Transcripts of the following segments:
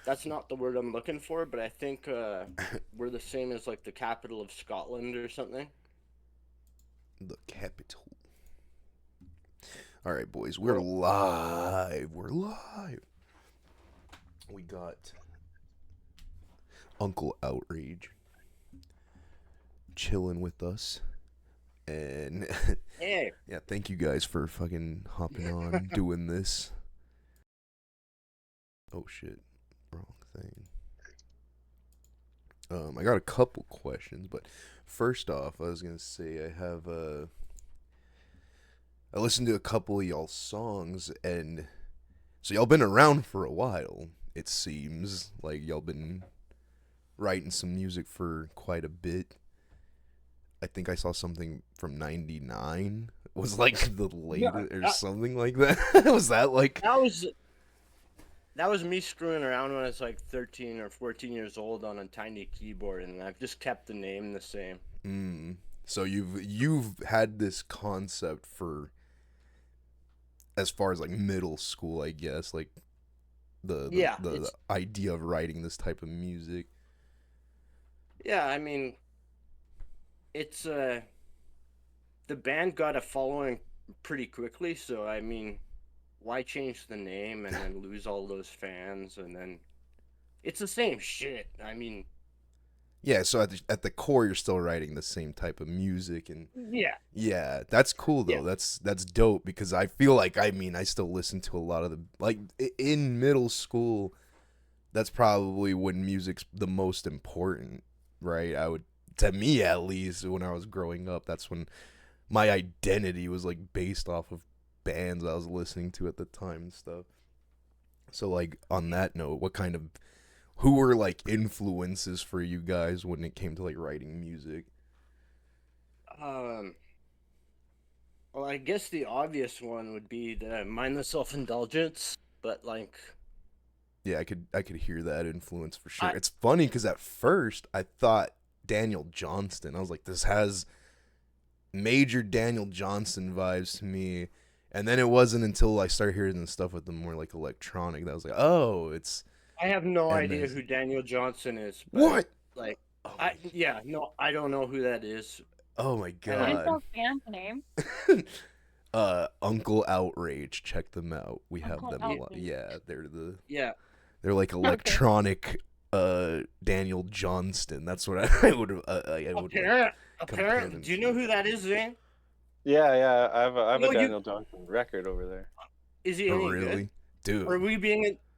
That's not the word I'm looking for, but I think we're the same as like the capital of Scotland or something. The capital. All right, boys, we're Well, live. We're live. We got Uncle Outrage chilling with us, and hey, yeah, thank you guys for fucking hopping on, doing this. Oh shit, wrong thing. I got a couple questions, but first off, I was gonna say I listened to a couple of y'all's songs, and so y'all been around for a while. It seems like y'all been writing some music for quite a bit. I think I saw something from '99. Was like the yeah, latest or that, something like that. Was that like? that was that was me screwing around when I was like 13 or 14 years old on a tiny keyboard, and I've just kept the name the same. Mm, so you've had this concept for as far as like middle school, I guess, like Yeah, the it's idea of writing this type of music. yeah. I mean, it's the band got a following pretty quickly, so I mean, why change the name and then lose all those fans and then it's the same shit. I mean, Yeah, so at the core, you're still writing the same type of music, and yeah, yeah, that's cool yeah. though. That's dope because I feel like I still listen to a lot of the like in middle school. That's probably when music's the most important, right? I would to me at least when I was growing up, that's when my identity was like based off of bands I was listening to at the time and stuff. So like on that note, what kind of who were like influences for you guys when it came to like writing music? Um, well, I guess the obvious one would be the mindless self-indulgence, but like, Yeah, I could hear that influence for sure. I It's funny because at first I thought Daniel Johnston. I was like, this has major Daniel Johnston vibes to me. And then it wasn't until I started hearing the stuff with the more like electronic that I was like, oh, it's I have no idea MS. who Daniel Johnson is, but What? like, Oh I my, yeah, no, I don't know who that is, oh my and What I is god. the band's name? Uncle Outrage. Check them out. We have Uncle them a yeah, lot. Outrage. Yeah, yeah. they're like Okay. electronic Daniel Johnston. That's what I would like compare Apparently, them do you know to. who that is, Zane? Yeah, yeah. I have a No, you Daniel Johnson record over there. is he Oh, any good? really, dude?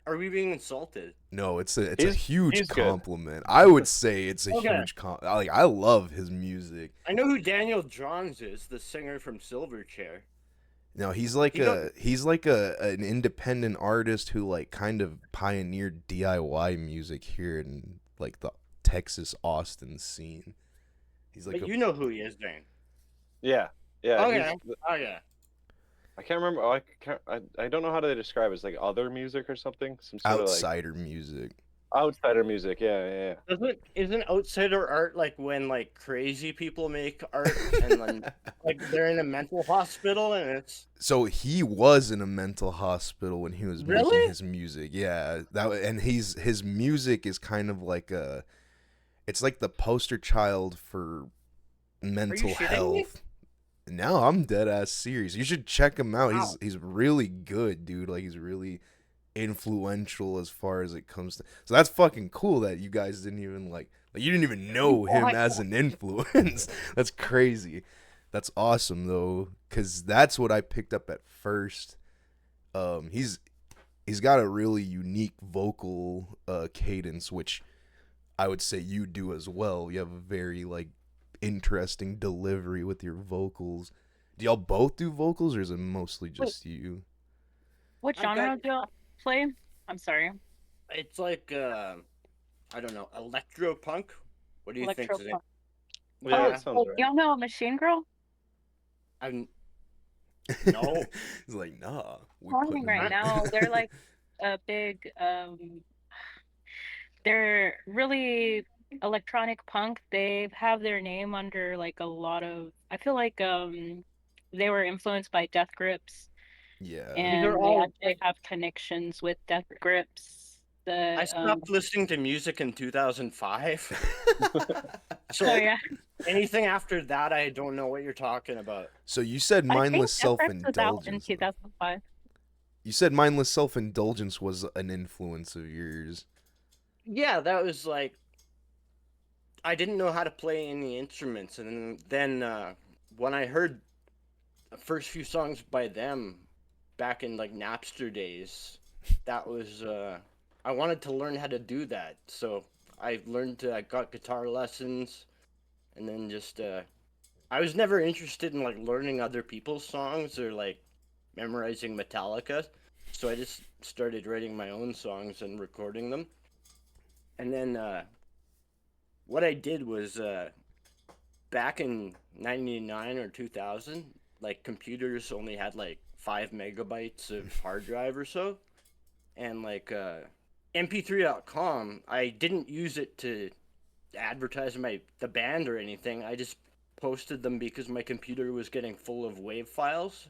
Are we being insulted? No, it's a He's huge he's good. compliment. I would say it's a Okay, huge like I love his music. I know who Daniel Johns is, the singer from Silverchair. No, You don't. he's like a an independent artist who like kind of pioneered DIY music here in like the Texas Austin scene. He's like But a you know who he is, Zane. Yeah, yeah. Okay. Okay. I can't remember. I don't know how to describe it. It's like other music or something. Some sort of like outsider music. outsider music. Yeah, yeah, yeah. Isn't outsider art like when like crazy people make art and then like they're in a mental hospital and it's So he was in a mental hospital when he was making really? his music. Yeah, and his music is kind of like a it's like the poster child for Are you mental shitting me? health. No, I'm dead ass serious. You should check him out. Wow. He's really good, dude. Like he's really influential as far as it comes to. So that's fucking cool that you guys didn't even like you didn't even know him What? as an influence. That's crazy. That's awesome though, cuz that's what I picked up at first. He's got a really unique vocal cadence which I would say you do as well. You have a very like interesting delivery with your vocals. Do y'all both do vocals or is it mostly Wait, just you? what I've got genre do you play? I'm sorry. it's like I don't know, electro punk. What do you think, Electro Zane? punk. Yeah, Oh, Yeah. that sounds oh, right. y'all know Machine Girl? I'm no. He's like, nah, we Calling putting right them I, now. They're like a big they're really electronic punk. They have their name under like a lot of I feel like they were influenced by Death Grips yeah. these are and they all actually have connections with Death Grips. The I stopped listening to music in 2005. So oh yeah, anything after that, I don't know what you're talking about. So you said I think mindless FX was out in self-indulgence. 2005. You said mindless self-indulgence was an influence of yours. Yeah, that was like I didn't know how to play any instruments, and then when I heard the first few songs by them back in like Napster days, that was I wanted to learn how to do that. So I got guitar lessons, and then just I was never interested in like learning other people's songs or like memorizing Metallica. So I just started writing my own songs and recording them. And then what I did was back in 99 or 2000, like computers only had like 5 megabytes of hard drive or so. And like mp3.com, I didn't use it to advertise the band or anything. I just posted them because my computer was getting full of WAV files,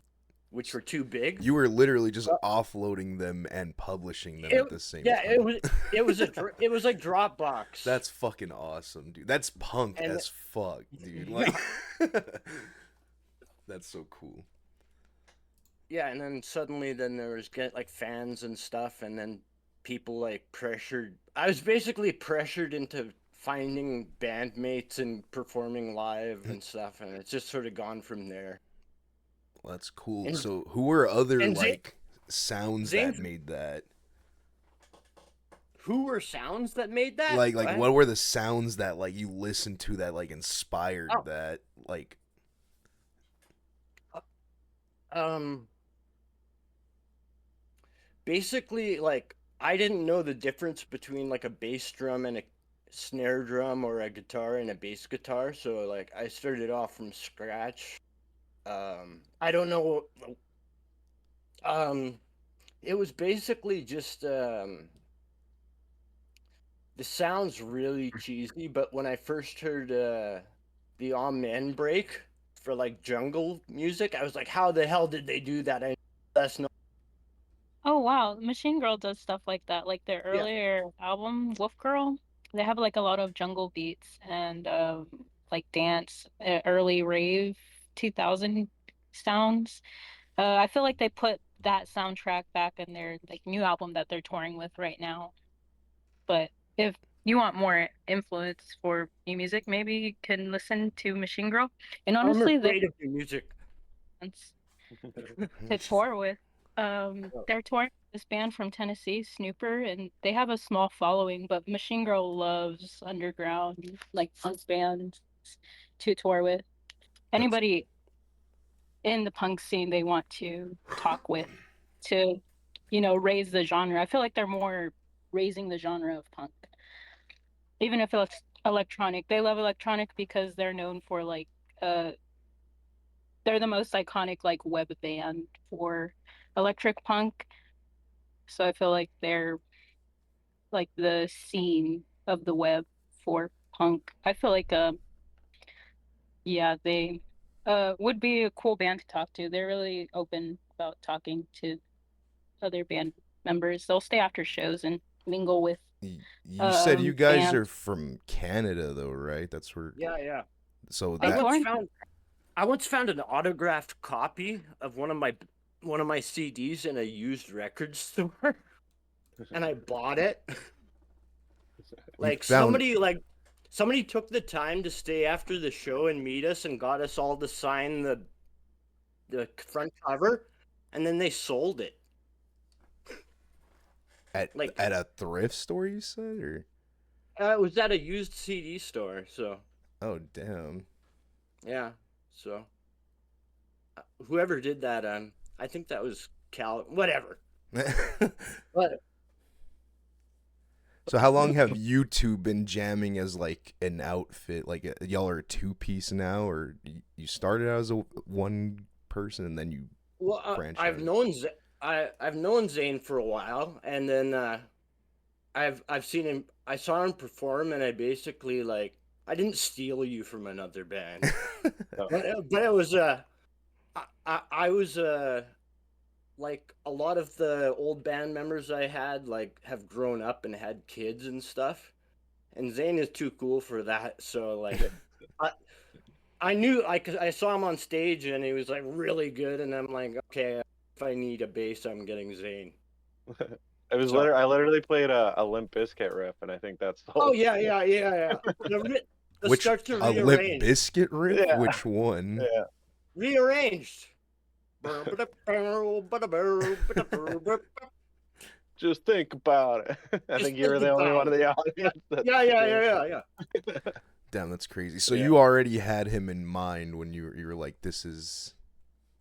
which were too big. You were literally just offloading them and publishing them at the same Yeah, time. it was like Dropbox. That's fucking awesome, dude. That's punk And- as fuck, dude. Like, that's so cool. Yeah, and then suddenly then there was get like fans and stuff, and then people like pressured. I was basically pressured into finding bandmates and performing live and stuff, and it's just sort of gone from there. Well, that's cool. And- So, who were other and Zane- like sounds Zane's- that made that? Who were sounds that made that? Like, what were the sounds that like you listened to that like inspired Oh. that? Like, Um, basically, like I didn't know the difference between like a bass drum and a snare drum or a guitar and a bass guitar, so like I started off from scratch. I don't know. Um, it was basically just the sound's really cheesy, but when I first heard the Amen break for like jungle music, I was like, how the hell did they do that? That's not. Oh wow, Machine Girl does stuff like that. Like their Yeah. earlier album, Wolf Girl, they have like a lot of jungle beats and like dance, early rave 2000 sounds. I feel like they put that soundtrack back in their like new album that they're touring with right now. But if you want more influence for new music, maybe you can listen to Machine Girl. And I'm honestly, they afraid of the music. to tour with. They're touring with this band from Tennessee, Snooper, and they have a small following, but Machine Girl loves underground, like punk bands to tour with. Anybody in the punk scene they want to talk with to, raise the genre. I feel like they're more raising the genre of punk. Even if it's electronic. They love electronic because they're known for like uh they're the most iconic like web band for electric punk. So I feel like they're like the scene of the web for punk. I feel like yeah, they would be a cool band to talk to. They're really open about talking to other band members. They'll stay after shows and mingle with you said you guys fans. are from Canada, though, right? That's where. Yeah. So They that toured. I once found an autographed copy of one of my CDs in a used record store, and I bought it. Like found- somebody took the time to stay after the show and meet us and got us all to sign the front cover, and then they sold it. at a thrift store, you said, or It was at a used CD store, so oh damn. yeah. So whoever did that, I think that was whatever. But So how long have you two been jamming as like an outfit? Like y'all are a two-piece now, or you started out as a one person and then you well, franchise? I've known Zane for a while, and then I've seen him. I saw him perform, and I basically like I didn't steal you from another band, but it was I was like a lot of the old band members I had like have grown up and had kids and stuff, and Zane is too cool for that. So like, I I knew I saw him on stage and he was like really good, and I'm like, okay, if I need a bass, I'm getting Zane. It was So literally I literally played a Limp Bizkit riff, and I think that's the oh whole yeah, thing. yeah, yeah, yeah. The Which start to a Limp rearrange, Biscuit riff? Yeah, Which one? yeah. rearranged. Just think about it. I Just think you were think the only one about in it. the Yeah, audience that yeah, yeah, yeah, experienced yeah, yeah. Damn, that's crazy. So it. you already had him in mind when you were like, this is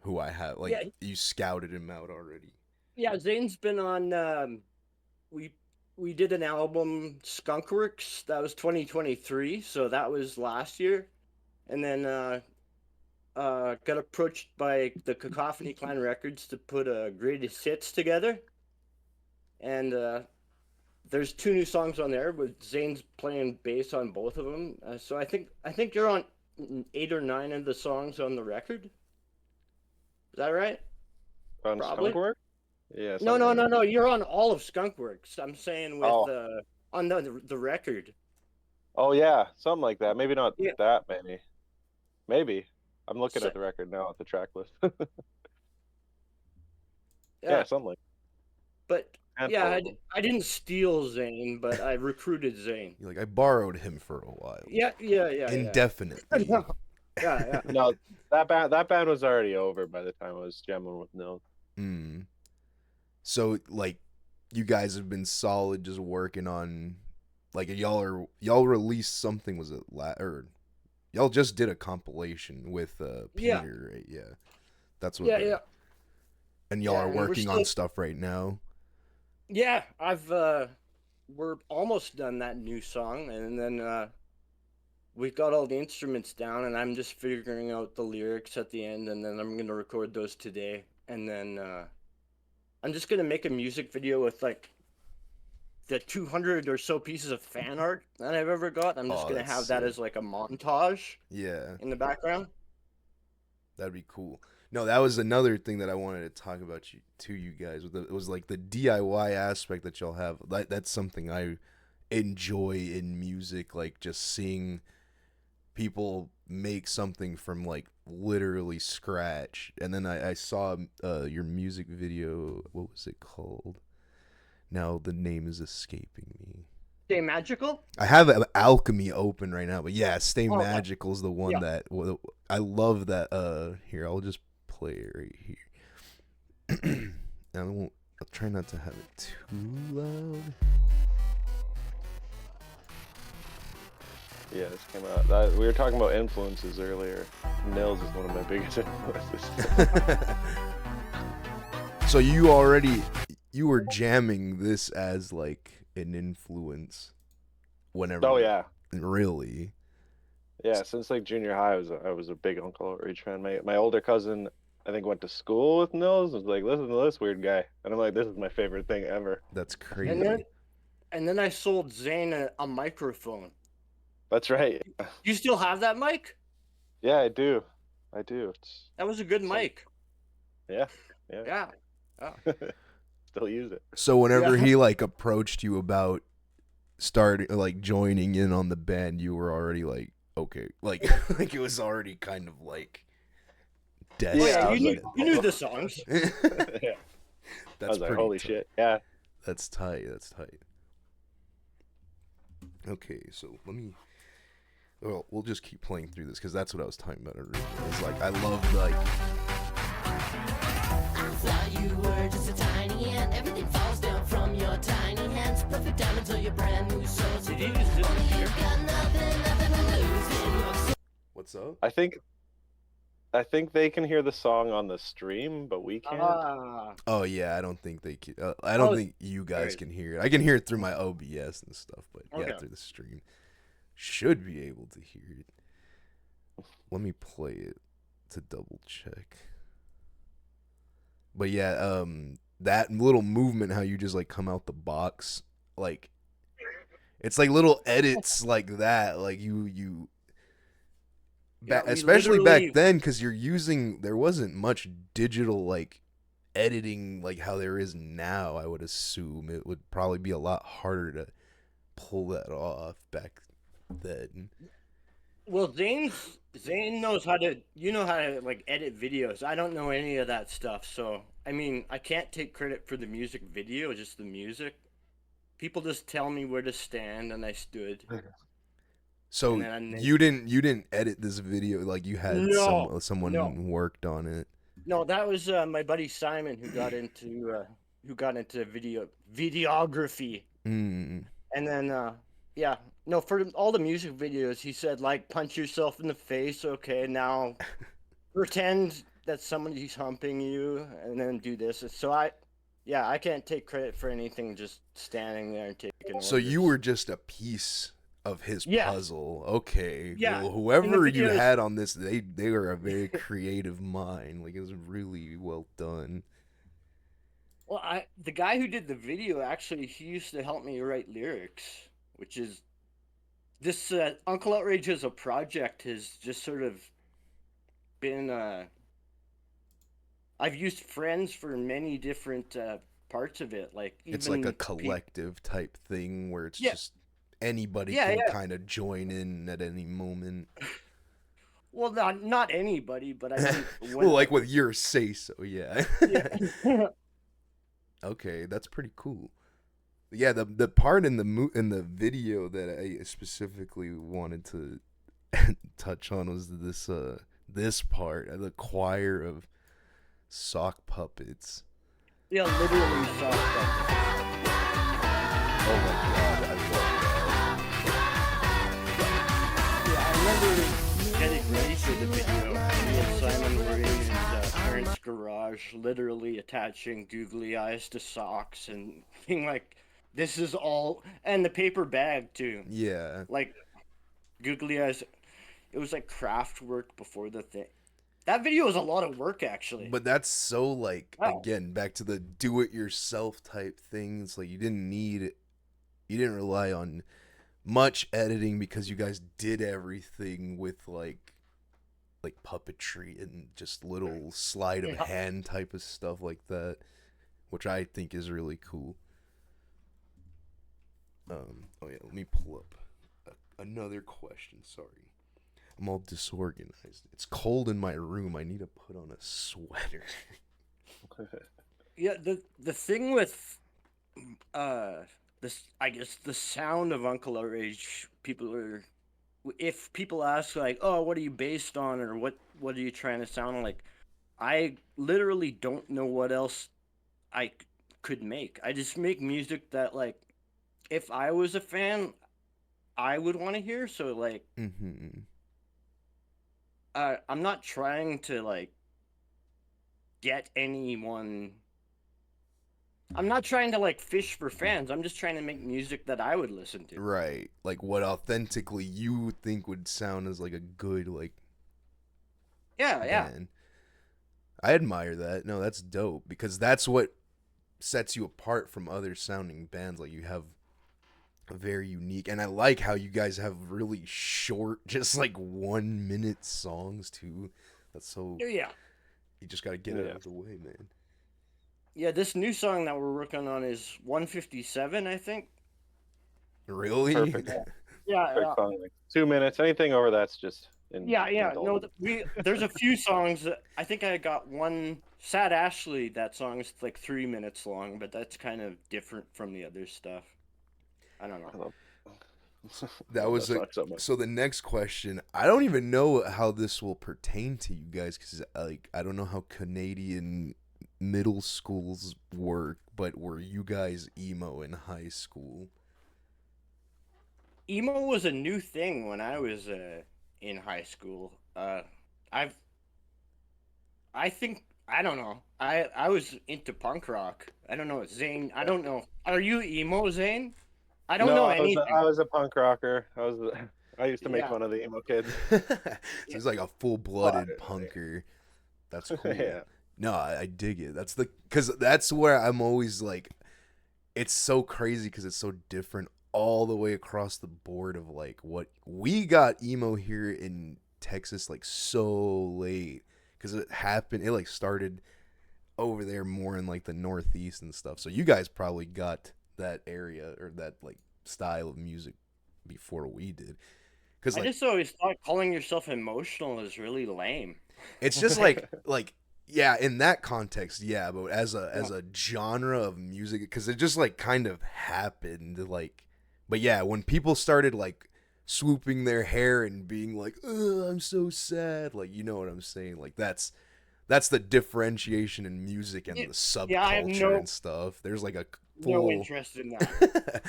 who I have. Like Yeah, you scouted him out already. yeah. Zane's been on. We we did an album, Skunkworks. That was 2023, so that was last year. And then got approached by the Cacophony Clan Records to put a greatest hits together. And there's two new songs on there, with Zane's playing bass on both of them. So I think you're on 8 or 9 of the songs on the record. Is that right? On Probably. Skunkwork? Yeah, No, something no, like no, that. no. You're on all of Skunkworks. I'm saying with Oh, on the record. oh yeah, something like that. Maybe not Yeah. that many. Maybe. I'm looking So, at the record now at the track list. Yeah, yeah. something like But yeah, handful of them. I didn't steal Zane, but I recruited Zane. You're like, I borrowed him for a while. Yeah, yeah, yeah, yeah. Indefinitely. Yeah, yeah. No, that band was already over by the time I was jamming with Nils. Mm. So like you guys have been solid just working on like y'all released something, was it or y'all just did a compilation with Yeah, Peter, right? Yeah. That's what yeah, yeah. and y'all Yeah, are and we're working on still stuff right now. yeah, I've we're almost done that new song, and then we've got all the instruments down, and I'm just figuring out the lyrics at the end, and then I'm gonna record those today. And then I'm just gonna make a music video with like the 200 or so pieces of fan art that I've ever got. I'm just Oh, gonna that's have that sick. as like a montage Yeah. in the background. That'd be cool. No, that was another thing that I wanted to talk about you guys. It was like the DIY aspect that y'all have. That's something I enjoy in music, like just seeing people make something from like literally scratch. And then I saw your music video. What was it called? Now the name is escaping me. Stay magical. I have Alchemy open right now, but yeah, Stay Oh, okay. Magical is the one Yeah. that I love. That here, I'll just play it right here. I'll try not to have it too loud. Yeah, this came out. We were talking about influences earlier. Nils is one of my biggest influences. So you were jamming this as like an influence whenever. Oh yeah, Really? yeah. Since like junior high, I was a big Uncle Outrage fan. My older cousin, I think, went to school with Nils. Was like, listen to this weird guy, and I'm like, this is my favorite thing ever. That's And then crazy. I sold Zane a microphone. That's right. You still have that mic? Yeah, I do. It's That was a good some, mic. yeah. Yeah. Oh. Still use it. So whenever Yeah. he like approached you about starting like joining in on the band, you were already like, okay, like like it was already kind of like Oh yeah, Yeah, I you was knew like, you knew the songs. yeah. I That's was like, pretty holy tight. shit. Yeah. That's tight. That's tight. Okay, so well, we'll just keep playing through this because that's what I was talking about originally. It's like I love like I thought you were just a tiny ant. Everything falls down from your tiny hands. Perfect diamonds are your brand new souls. Did you just disappear? You've got nothing to lose in your what's up? I think they can hear the song on the stream, but we can't. Oh yeah, I don't think they can. I don't Oh, think you guys alright. can hear it. I can hear it through my OBS and stuff, but yeah, Okay. through the stream, should be able to hear it. Let me play it to double check. But yeah, that little movement, how you just like come out the box, like it's like little edits like that, like you. Yeah, we Especially literally- back then, because there wasn't much digital like editing like how there is now, I would assume it would probably be a lot harder to pull that off back then. Well, Zane knows how to, how to like edit videos. I don't know any of that stuff, so I mean, I can't take credit for the music video, just the music. People just tell me where to stand, and I stood. So And then you didn't edit this video, like you had No, no, someone worked on it. no. That was my buddy Simon who got into videography, Mm. and then yeah, no, for all the music videos, he said like punch yourself in the face. Okay, now pretend that somebody's humping you, and then do this. So yeah, I can't take credit for anything. Just standing there and taking So orders. you were just a piece of his Yeah. puzzle. Okay. Yeah, Well, in the whoever you videos- had on this, they were a very creative mind. Like, it was really well done. Well, the guy who did the video actually, he used to help me write lyrics, which is this Uncle Outrage as a project has just sort of been. I've used friends for many different parts of it, like It's like a even collective type thing where it's Yeah. just anybody Yeah, can yeah. kind of join in at any moment. Well, not anybody, but I mean, Well, like with your say so, yeah. yeah. Okay, that's pretty cool. Yeah, the part in the video that I specifically wanted to touch on was this part, the choir of sock puppets. Yeah, literally saw that. Oh my god, I love Yeah, I remember getting ready for the video. Me and Simon were in his parents' garage, literally attaching googly eyes to socks and being like, "This is all," and the paper bag too. that. Yeah. Like googly eyes. It was like craft work before the thing. That video was a lot of work, actually. But that's so like Wow. again back to the do it yourself type things. Like you didn't rely on much editing because you guys did everything with like puppetry and just little sleight of Yeah. hand type of stuff like that, which I think is really cool. Oh yeah, let me pull up another question. Sorry. I'm all disorganized. It's cold in my room. I need to put on a sweater. Yeah, the thing with this, I guess the sound of Uncle Outrage, if people ask like, "Oh, what are you based on?" or what are you trying to sound like, I literally don't know what else I could make. I just make music that, like, if I was a fan, I would want to hear. So like, Mm-hmm. I'm not trying to like get anyone. I'm not trying to like fish for fans. I'm just trying to make music that I would listen to. Right. Like what authentically you think would sound as like a good like Yeah, yeah. band. I admire that. No, that's dope because that's what sets you apart from other sounding bands. Like you have a very unique, and I like how you guys have really short, just like 1 minute songs too. That's so Yeah. you just gotta get it Yeah. out of the way, man. Yeah, this new song that we're working on is 157, I think. Really? Perfect. Yeah, Quick yeah. song, like 2 minutes. Anything over that's just Yeah, yeah. No, indulgent. there's a few songs that I think I got one. Sad Ashley, that song is like 3 minutes long, but that's kind of different from the other stuff. I don't know. That was song so much. so the next question. I don't even know how this will pertain to you guys because like I don't know how Canadian middle schools work, but were you guys emo in high school? Emo was a new thing when I was in high school. I think I don't know. I was into punk rock. I don't know, Zane. I don't know. Are you emo, Zane? I don't know anything. I was a punk rocker. I used to make Yeah. fun of the emo kids. So he's like a full-blooded punker. That's cool. Yeah. No, I dig it. Because that's where I'm always like, it's so crazy because it's so different all the way across the board of like what we got emo here in Texas like so late because it like started over there more in like the Northeast and stuff. So you guys probably got that area or that like style of music before we did. Cause I like just always thought calling yourself emotional is really lame. it's just like yeah, in that context, yeah, but as a genre of music, because it just like kind of happened, like, but yeah, when people started like swooping their hair and being like, "Ugh, I'm so sad," like, you know what I'm saying? Like that's the differentiation in music and Yeah, the yeah, I have subculture and stuff. There's like a no full interest in that.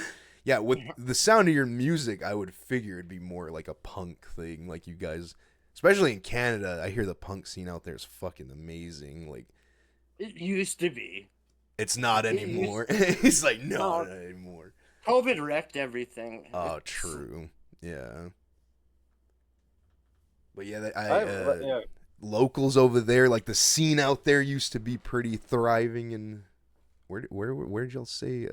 yeah, with the sound of your music, I would figure it'd be more like a punk thing, like you guys. Especially in Canada, I hear the punk scene out there is fucking amazing. Like, It used to be. it's not It anymore. He's like, no, No. not anymore. COVID wrecked everything. Oh, It's- true. Yeah. But yeah, Yeah. locals over there, like the scene out there used to be pretty thriving. And where'd y'all say?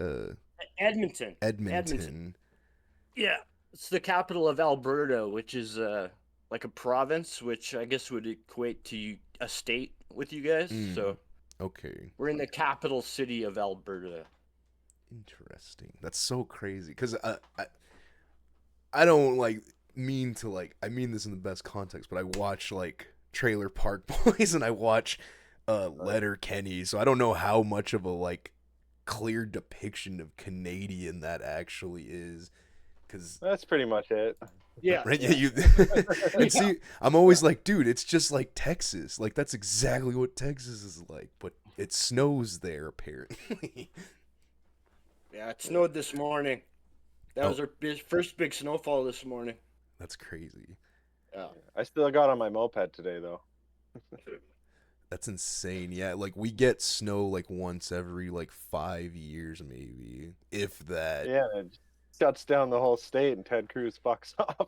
Edmonton. Edmonton. Yeah, it's the capital of Alberta, which is like a province, which I guess would equate to a state with you guys. Mm. So Okay. we're in the capital city of Alberta. Interesting. That's so crazy. Because I don't like mean to like I mean this in the best context, but I watch like Trailer Park Boys and I watch Letter Kenny, so I don't know how much of a like clear depiction of Canadian that actually is. Cause That's pretty much it. Yeah, right, yeah, you and see, I'm always like, dude, it's just like Texas. Like that's exactly what Texas is like, but it snows there apparently. yeah. It snowed this morning. That was our first big snowfall this morning. That's crazy. Yeah. I still got on my moped today though. That's insane. Yeah, like we get snow like once every like 5 years maybe, if that. Yeah, it shuts down the whole state and Ted Cruz fucks off.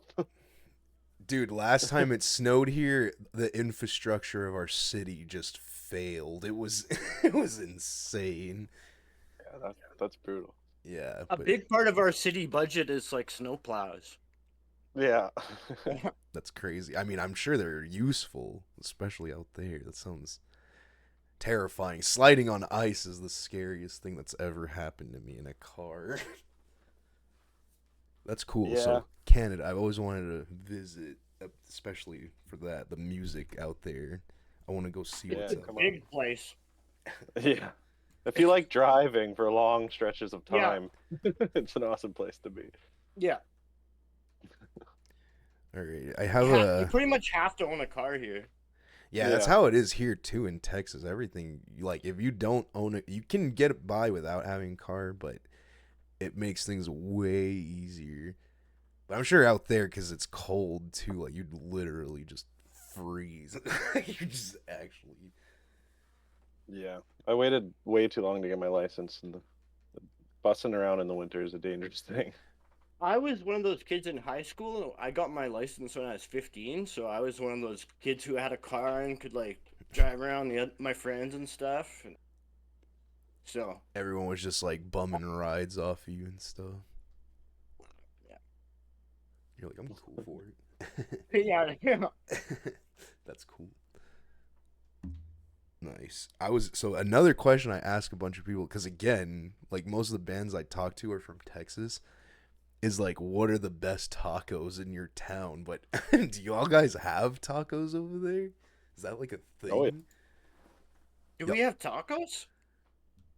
Dude, last time it snowed here, the infrastructure of our city just failed. It was it was insane. Yeah, that's brutal. Yeah, A big part of our city budget is like snowplows. Yeah. that's crazy. I mean, I'm sure they're useful, especially out there. That sounds terrifying. Sliding on ice is the scariest thing that's ever happened to me in a car. That's cool. Yeah. So Canada, I've always wanted to visit, especially for that, the music out there. I want to go see Yeah, what's up. come on. Big place. Yeah. If you like driving for long stretches of Yeah. time, it's an awesome place to be. Yeah. All right, I have You pretty much have to own a car here. yeah, that's Yeah. how it is here too in Texas. Everything like if you don't own it, you can get by without having a car, but it makes things way easier. But I'm sure out there because it's cold too, like you'd literally just freeze. You just actually. Yeah. I waited way too long to get my license, and the bussing around in the winter is a dangerous thing. I was one of those kids in high school. I got my license when I was 15, so I was one of those kids who had a car and could like drive around my friends and stuff. And so Everyone was just like bumming rides off of you and stuff. Yeah. You're like, I'm cool for it. yeah, That's cool. Nice. So another question I ask a bunch of people, because again, like most of the bands I talk to are from Texas, is like, what are the best tacos in your town? But do y'all guys have tacos over there? Is that like a thing? Oh, yeah. do Yep. we have tacos?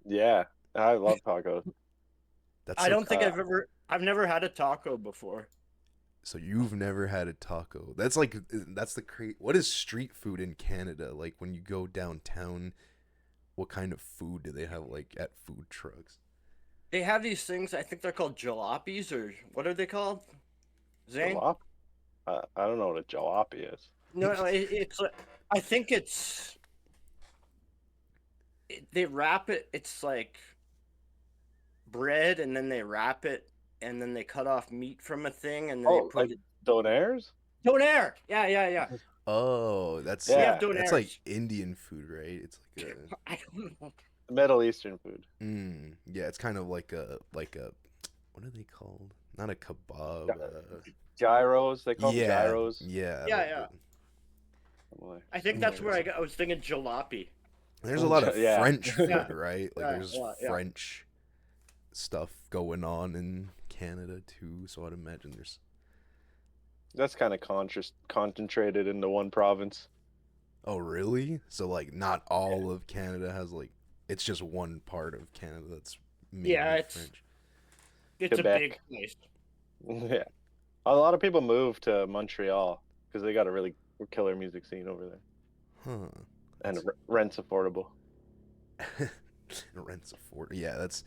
Yeah. I love tacos. That's I so don't think cool. I've never had a taco before. So you've never had a taco? That's like what is street food in Canada? Like when you go downtown, what kind of food do they have like at food trucks? They have these things. I think they're called jalopies, or what are they called? Zane? Jalop? I don't know what a jalopy is. No, it's. I think they wrap it. It's like bread, and then they wrap it, and then they cut off meat from a thing, and then they Oh, put like it. donaires? Donair. Yeah. Oh, that's We have Yeah. that's like donairs. Indian food, right? It's like a I don't know. Middle Eastern food. yeah, it's kind of like a what are they called? Not a kebab. Gyros, they call them Yeah, gyros. yeah, Yeah. Something like- I think that's where I was thinking jalopy. There's a lot of Yeah. French food, Yeah. right? Like Yeah, there's yeah. French stuff going on in Canada too, so I'd imagine there's. That's kind of concentrated into one province. Oh, really? So like not all of Canada has like it's just one part of Canada that's Yeah, mainly French. it's a big Quebec. place. Yeah. A lot of people move to Montreal because they got a really killer music scene over there, Huh. and rent's affordable. Rent's afford. Yeah, that's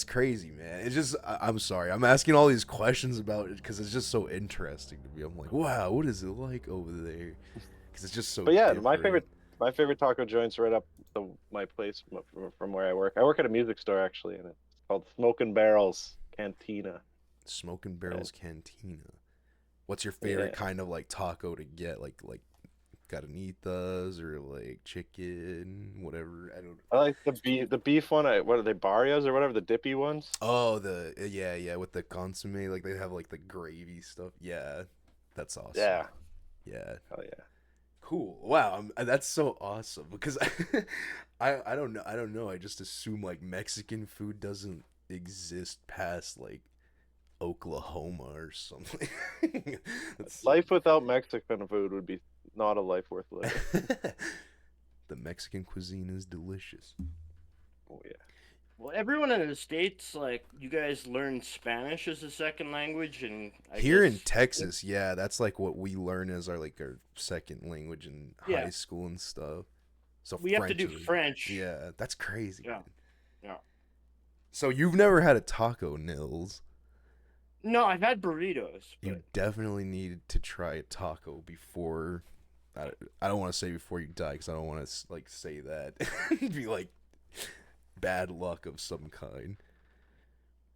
crazy, man. It's just I'm sorry. I'm asking all these questions about it because it's just so interesting to me. I'm like, wow, what is it like over there? Because it's just so. But yeah, different. my favorite taco joint's right up my place from where I work. I work at a music store actually, and it's called Smoking Barrels Cantina. Smoking And Barrels Cantina. What's your yeah, favorite kind of like taco to get? Like carnitas or like chicken, whatever. I don't. I like the beef one. What are they, barrios or whatever, the dippy ones? Oh, the yeah with the consomme, like they have like the gravy stuff. Yeah, that's awesome. Yeah, Yeah, hell yeah. cool. Wow, that's so awesome because I don't know. I don't know. I just assume like Mexican food doesn't exist past like Oklahoma or something. That's so... Life without Mexican food would be not a life worth living. The Mexican cuisine is delicious. Oh yeah. Well, everyone in the States, like, you guys learn Spanish as a second language, and I Here in guess, Texas, yeah, that's like what we learn as our second language in yeah, high school and stuff. So we have to do is- French. Yeah, that's crazy. Yeah, Man. yeah. So you've never had a taco, Nils. No, I've had burritos, You but definitely need to try a taco before. I don't want to say before you die because I don't want to like say that. It'd be like bad luck of some kind.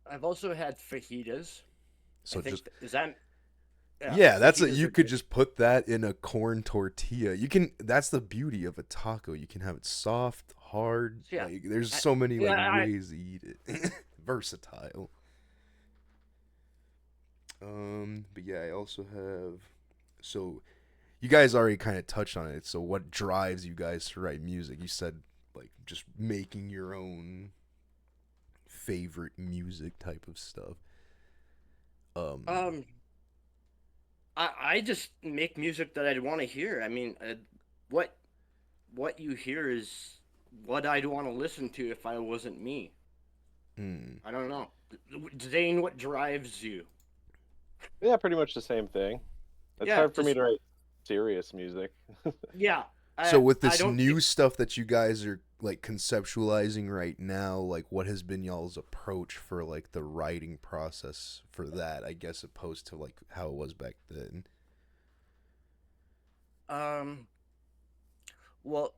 I've also had fajitas. So I think just is that yeah, that's a fajitas you are could good. just put that in a corn tortilla. You can that's the beauty of a taco. You can have it soft, hard. Yeah, Like there's I, so many like yeah, ways to eat it. Versatile. But yeah, I also have so you guys already kind of touched on it. So what drives you guys to write music? You said like just making your own favorite music type of stuff. Um um, I just make music that I'd want to hear. I mean, what what you hear is what I'd want to listen to if I wasn't me. hmm. I don't know. Zane, what drives you? Yeah, pretty much the same thing. It's Yeah, hard for me just to write serious music. yeah. So with I this don't new stuff that you guys are like conceptualizing right now, like what has been y'all's approach for like the writing process for that, I guess opposed to like how it was back then? um. Well,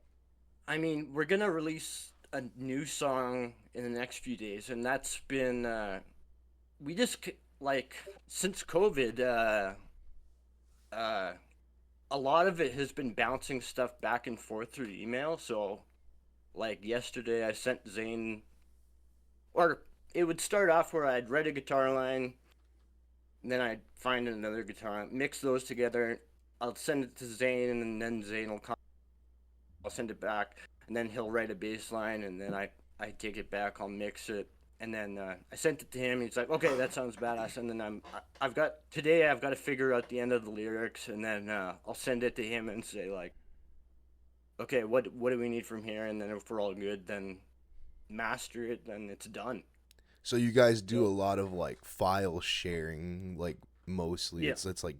I mean, we're gonna release a new song in the next few days, and that's been we just like since COVID, uh, a lot of it has been bouncing stuff back and forth through email. So, like yesterday, I sent Zane, or it would start off where I'd write a guitar line, and then I'd find another guitar, mix those together. I'll send it to Zane, and then Zane will I'll send it back, and then he'll write a bass line, and then I take it back, I'll mix it, and then I sent it to him. He's like, okay, that sounds badass. And then I've got today I've got to figure out the end of the lyrics, and then I'll send it to him and say like, okay, what do we need from here? And then if we're all good, then master it, then it's done. So you guys do a So lot of like file sharing, like mostly yeah, it's like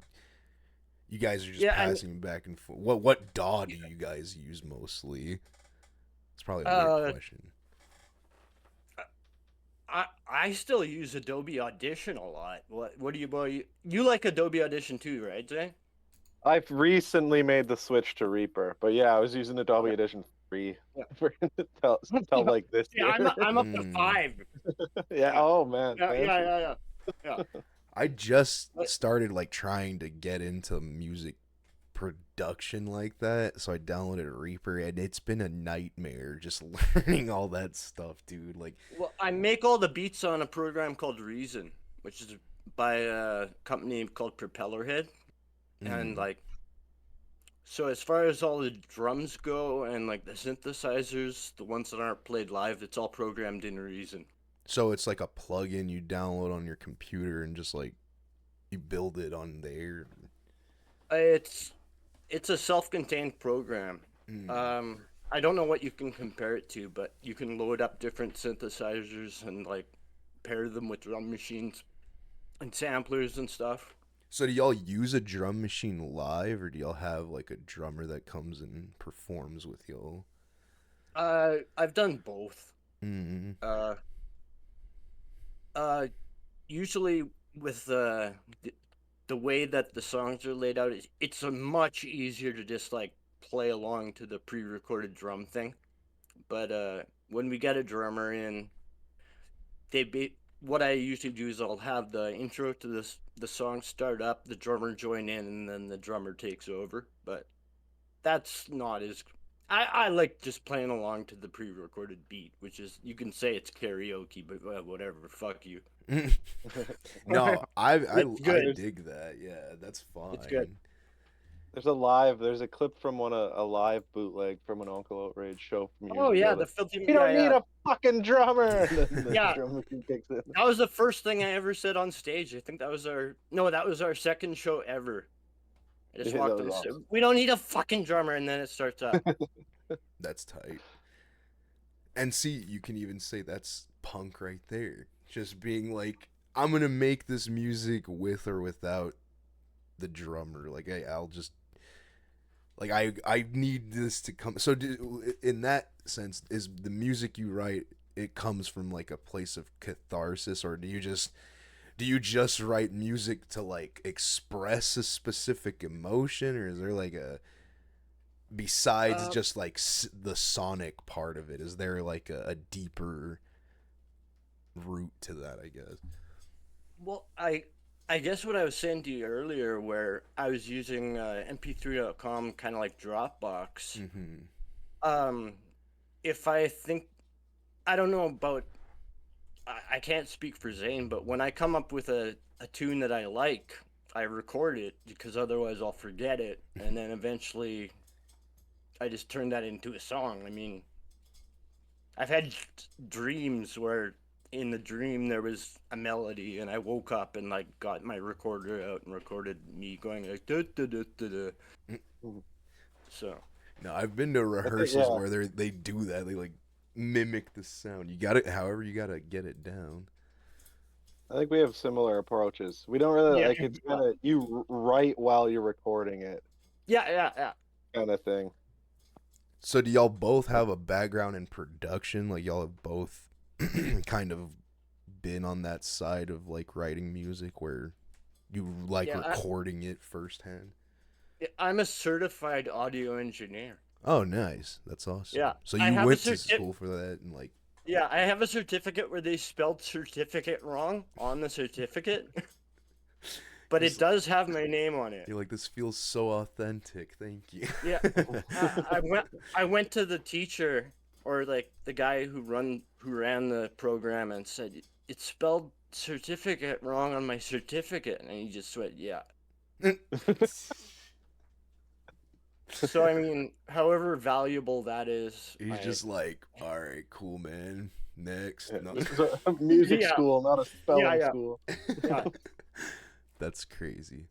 you guys are just yeah, and passing back and forth. What DAW do you guys use mostly? It's probably a weird uh, question. I still use Adobe Audition a lot. What do you boy? You like Adobe Audition too, right, Zay? I've recently made the switch to Reaper, but yeah, I was using Adobe Yeah, Edition 3 yeah. for till like this Yeah, year. I'm up to Mm. 5. Yeah. Yeah, Oh man, yeah, yeah, fancy. yeah, yeah, yeah. I just But, started like trying to get into music production like that, so I downloaded Reaper and it's been a nightmare just learning all that stuff, dude. Like, well, I make all the beats on a program called Reason, which is by a company called Propellerhead, and mm, like, So as far as all the drums go and like the synthesizers, the ones that aren't played live, it's all programmed in Reason. So it's like a plug-in you download on your computer and just like you build it on there. It's it's a self-contained program. Mm. I don't know what you can compare it to, but you can load up different synthesizers and like pair them with drum machines and samplers and stuff. So do y'all use a drum machine live, or do y'all have like a drummer that comes and performs with y'all? I've done both. Mm. Uh, uh, Usually with the way that the songs are laid out, it's a much easier to just like play along to the pre-recorded drum thing. But when we get a drummer in, what I usually do is I'll have the intro to the song start up, the drummer join in, and then the drummer takes over. But that's not as I like just playing along to the pre-recorded beat, which is you can say it's karaoke, but whatever, fuck you. No, It's I good. dig that. Yeah, that's It's good. fine. There's a clip from a live bootleg from an Uncle Outrage show from years Oh yeah, ago. the That filthy you yeah don't need yeah a fucking drummer, and then the yeah. drum machine kicks in. That was the first thing I ever said on stage. I think that was our no, that was our second show ever. I just Yeah, that walked was on and said, awesome. "We don't need a fucking drummer," and then it starts up. That's tight. And see, you can even say that's punk right there. Just being like, I'm gonna make this music with or without the drummer. Like, I'll just like I need this to come. So in that sense, is the music you write, it comes from like a place of catharsis, or do you just write music to like express a specific emotion, or is there like a besides Uh, just like the sonic part of it, is there like a deeper root to that, I guess? well, I guess what I was saying to you earlier, where I was using MP3.com, kind of like Dropbox. Mm-hmm. Um, if I think I don't know about I can't speak for Zane, but when I come up with a tune that I like, I record it because otherwise I'll forget it, and then eventually I just turn that into a song. I mean, I've had dreams where in the dream there was a melody, and I woke up and like got my recorder out and recorded me going like da da da da da. So No, I've been to I think rehearsals yeah, where they do that. They like mimic the sound. You got it. However, you gotta get it down. I think we have similar approaches. We don't really yeah, like it's kind of you write while you're recording it yeah. kind of thing. So do y'all both have a background in production? Like y'all have both kind of been on that side of like writing music where you like Yeah, recording it firsthand? I'm a certified audio engineer. Oh, nice. That's awesome. Yeah, So I you have a went to certi- school for that and like Yeah, I have a certificate where they spelled certificate wrong on the certificate, but this, it does have my name on it. you're like, this feels so authentic. Thank you. Yeah, I went to the teacher or like the guy who ran the program and said it spelled certificate wrong on my certificate, and he just went, yeah. So I mean, however valuable that is, He's just like, all right, cool, man. Next. Yeah, No. this is a music yeah, school, not a yeah, spelling yeah, school. yeah. That's crazy.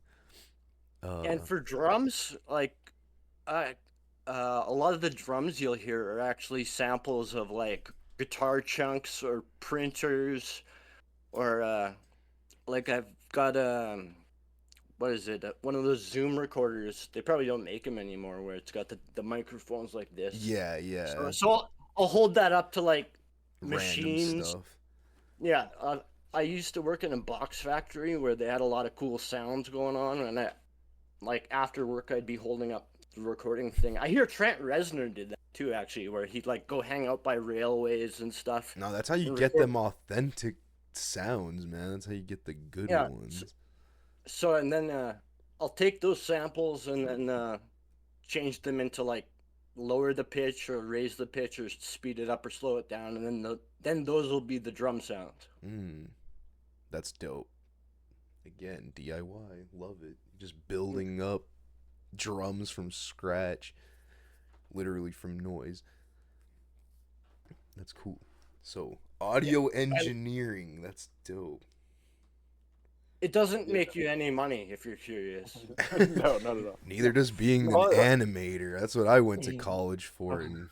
And for drums, like, uh, a lot of the drums you'll hear are actually samples of like guitar chunks or printers or like I've got what is it? One of those Zoom recorders. They probably don't make them anymore, where it's got the microphones like this. Yeah, yeah. So I'll hold that up to like Random machines. stuff. Yeah, I used to work in a box factory where they had a lot of cool sounds going on, and like after work I'd be holding up the recording thing. I hear Trent Reznor did that too, actually, where he'd like go hang out by railways and stuff No, that's how you and get record. them authentic sounds, man. That's how you get the good Yeah. ones. So and then I'll take those samples and then change them into like lower the pitch or raise the pitch or speed it up or slow it down, and then those will be the drum sounds. Mm, that's dope. Again, DIY. Love it. Just building up drums from scratch, literally from noise. That's cool. So audio engineering, that's dope. It doesn't Yeah. make you any money if you're curious. No, not at all. Neither does being an Oh, animator. That's what I went to college for, and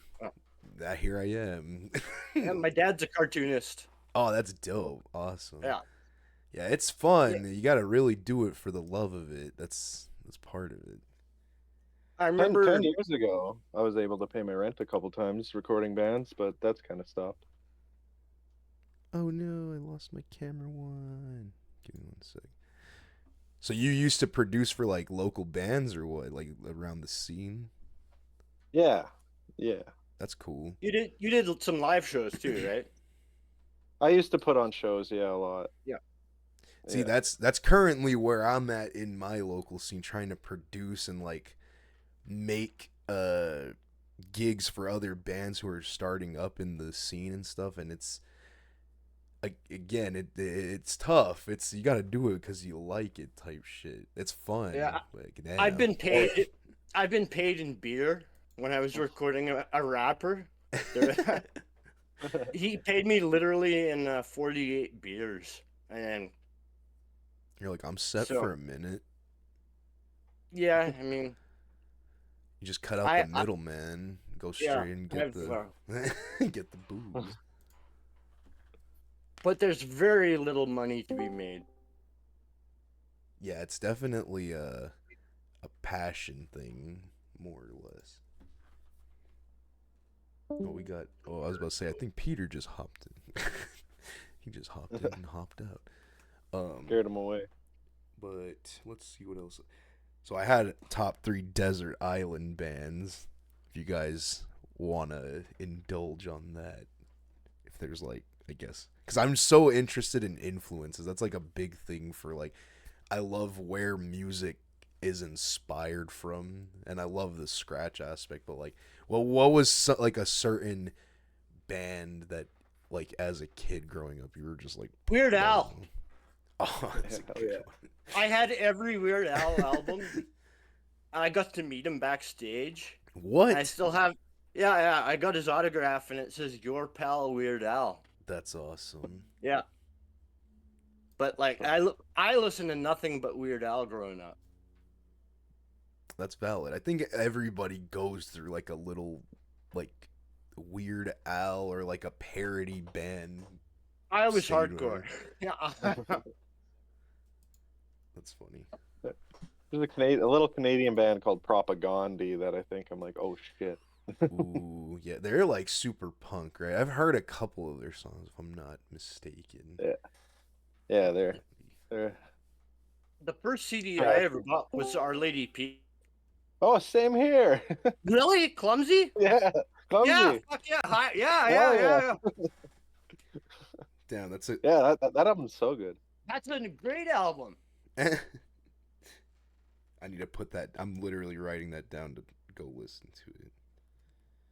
here I am. Yeah, my dad's a cartoonist. Oh, that's dope. Awesome. Yeah. Yeah, it's fun. You got to really do it for the love of it. That's part of it. I 10 remember. years ago, I was able to pay my rent a couple times recording bands, but that's kind of stopped. Oh no, I lost my camera one. Give me one sec. So you used to produce for like local bands or what? Like around the scene? Yeah, yeah. That's cool. You did some live shows too, right? I used to put on shows, yeah, a lot. Yeah. See, Yeah. that's currently where I'm at in my local scene, trying to produce and like make gigs for other bands who are starting up in the scene and stuff, and it's again it's tough. It's you got to do it because you like it type shit. It's fun. Yeah. Like, I've been paid. I've been paid in beer when I was recording a rapper. He paid me literally in 48 beers, and You're like, I'm set So- for a minute. yeah, I mean, You just cut out I- the middleman, go straight yeah, and get I've, the get the booze. but there's very little money to be made. Yeah, it's definitely a passion thing, more or less. Oh, we got. Oh, I was about to say. I think Peter just hopped in. He just hopped in and hopped out. Scared him away. But let's see what else. So I had top 3 desert island bands. If you guys wanna indulge on that, if there's like, I guess, because I'm so interested in influences. That's like a big thing for like. I love where music is inspired from, and I love the scratch aspect. But like, well, what was like a certain band that, like, as a kid growing up, you were just like Weird Al. buzzing? Oh, that's a Hell good yeah. one. I had every Weird Al album. I got to meet him backstage. What? I still have. Yeah, I got his autograph, and it says "Your pal Weird Al." That's awesome. Yeah. But like, I listened to nothing but Weird Al growing up. That's valid. I think everybody goes through like a little, like, Weird Al or like a parody band. I was Same hardcore. way. Yeah. That's funny. There's a little Canadian band called Propagandhi that I think I'm like, oh shit. Ooh, yeah, they're like super punk, right? I've heard a couple of their songs, if I'm not mistaken. Yeah, they're The first CD I ever bought was Our Lady P. oh, same here. Really? Clumsy? Yeah, clumsy. Yeah, fuck yeah. Hi, yeah, Hell yeah. Damn, that's it. Yeah, that album's so good. That's a great album. I need to put that. I'm literally writing that down to go listen to it.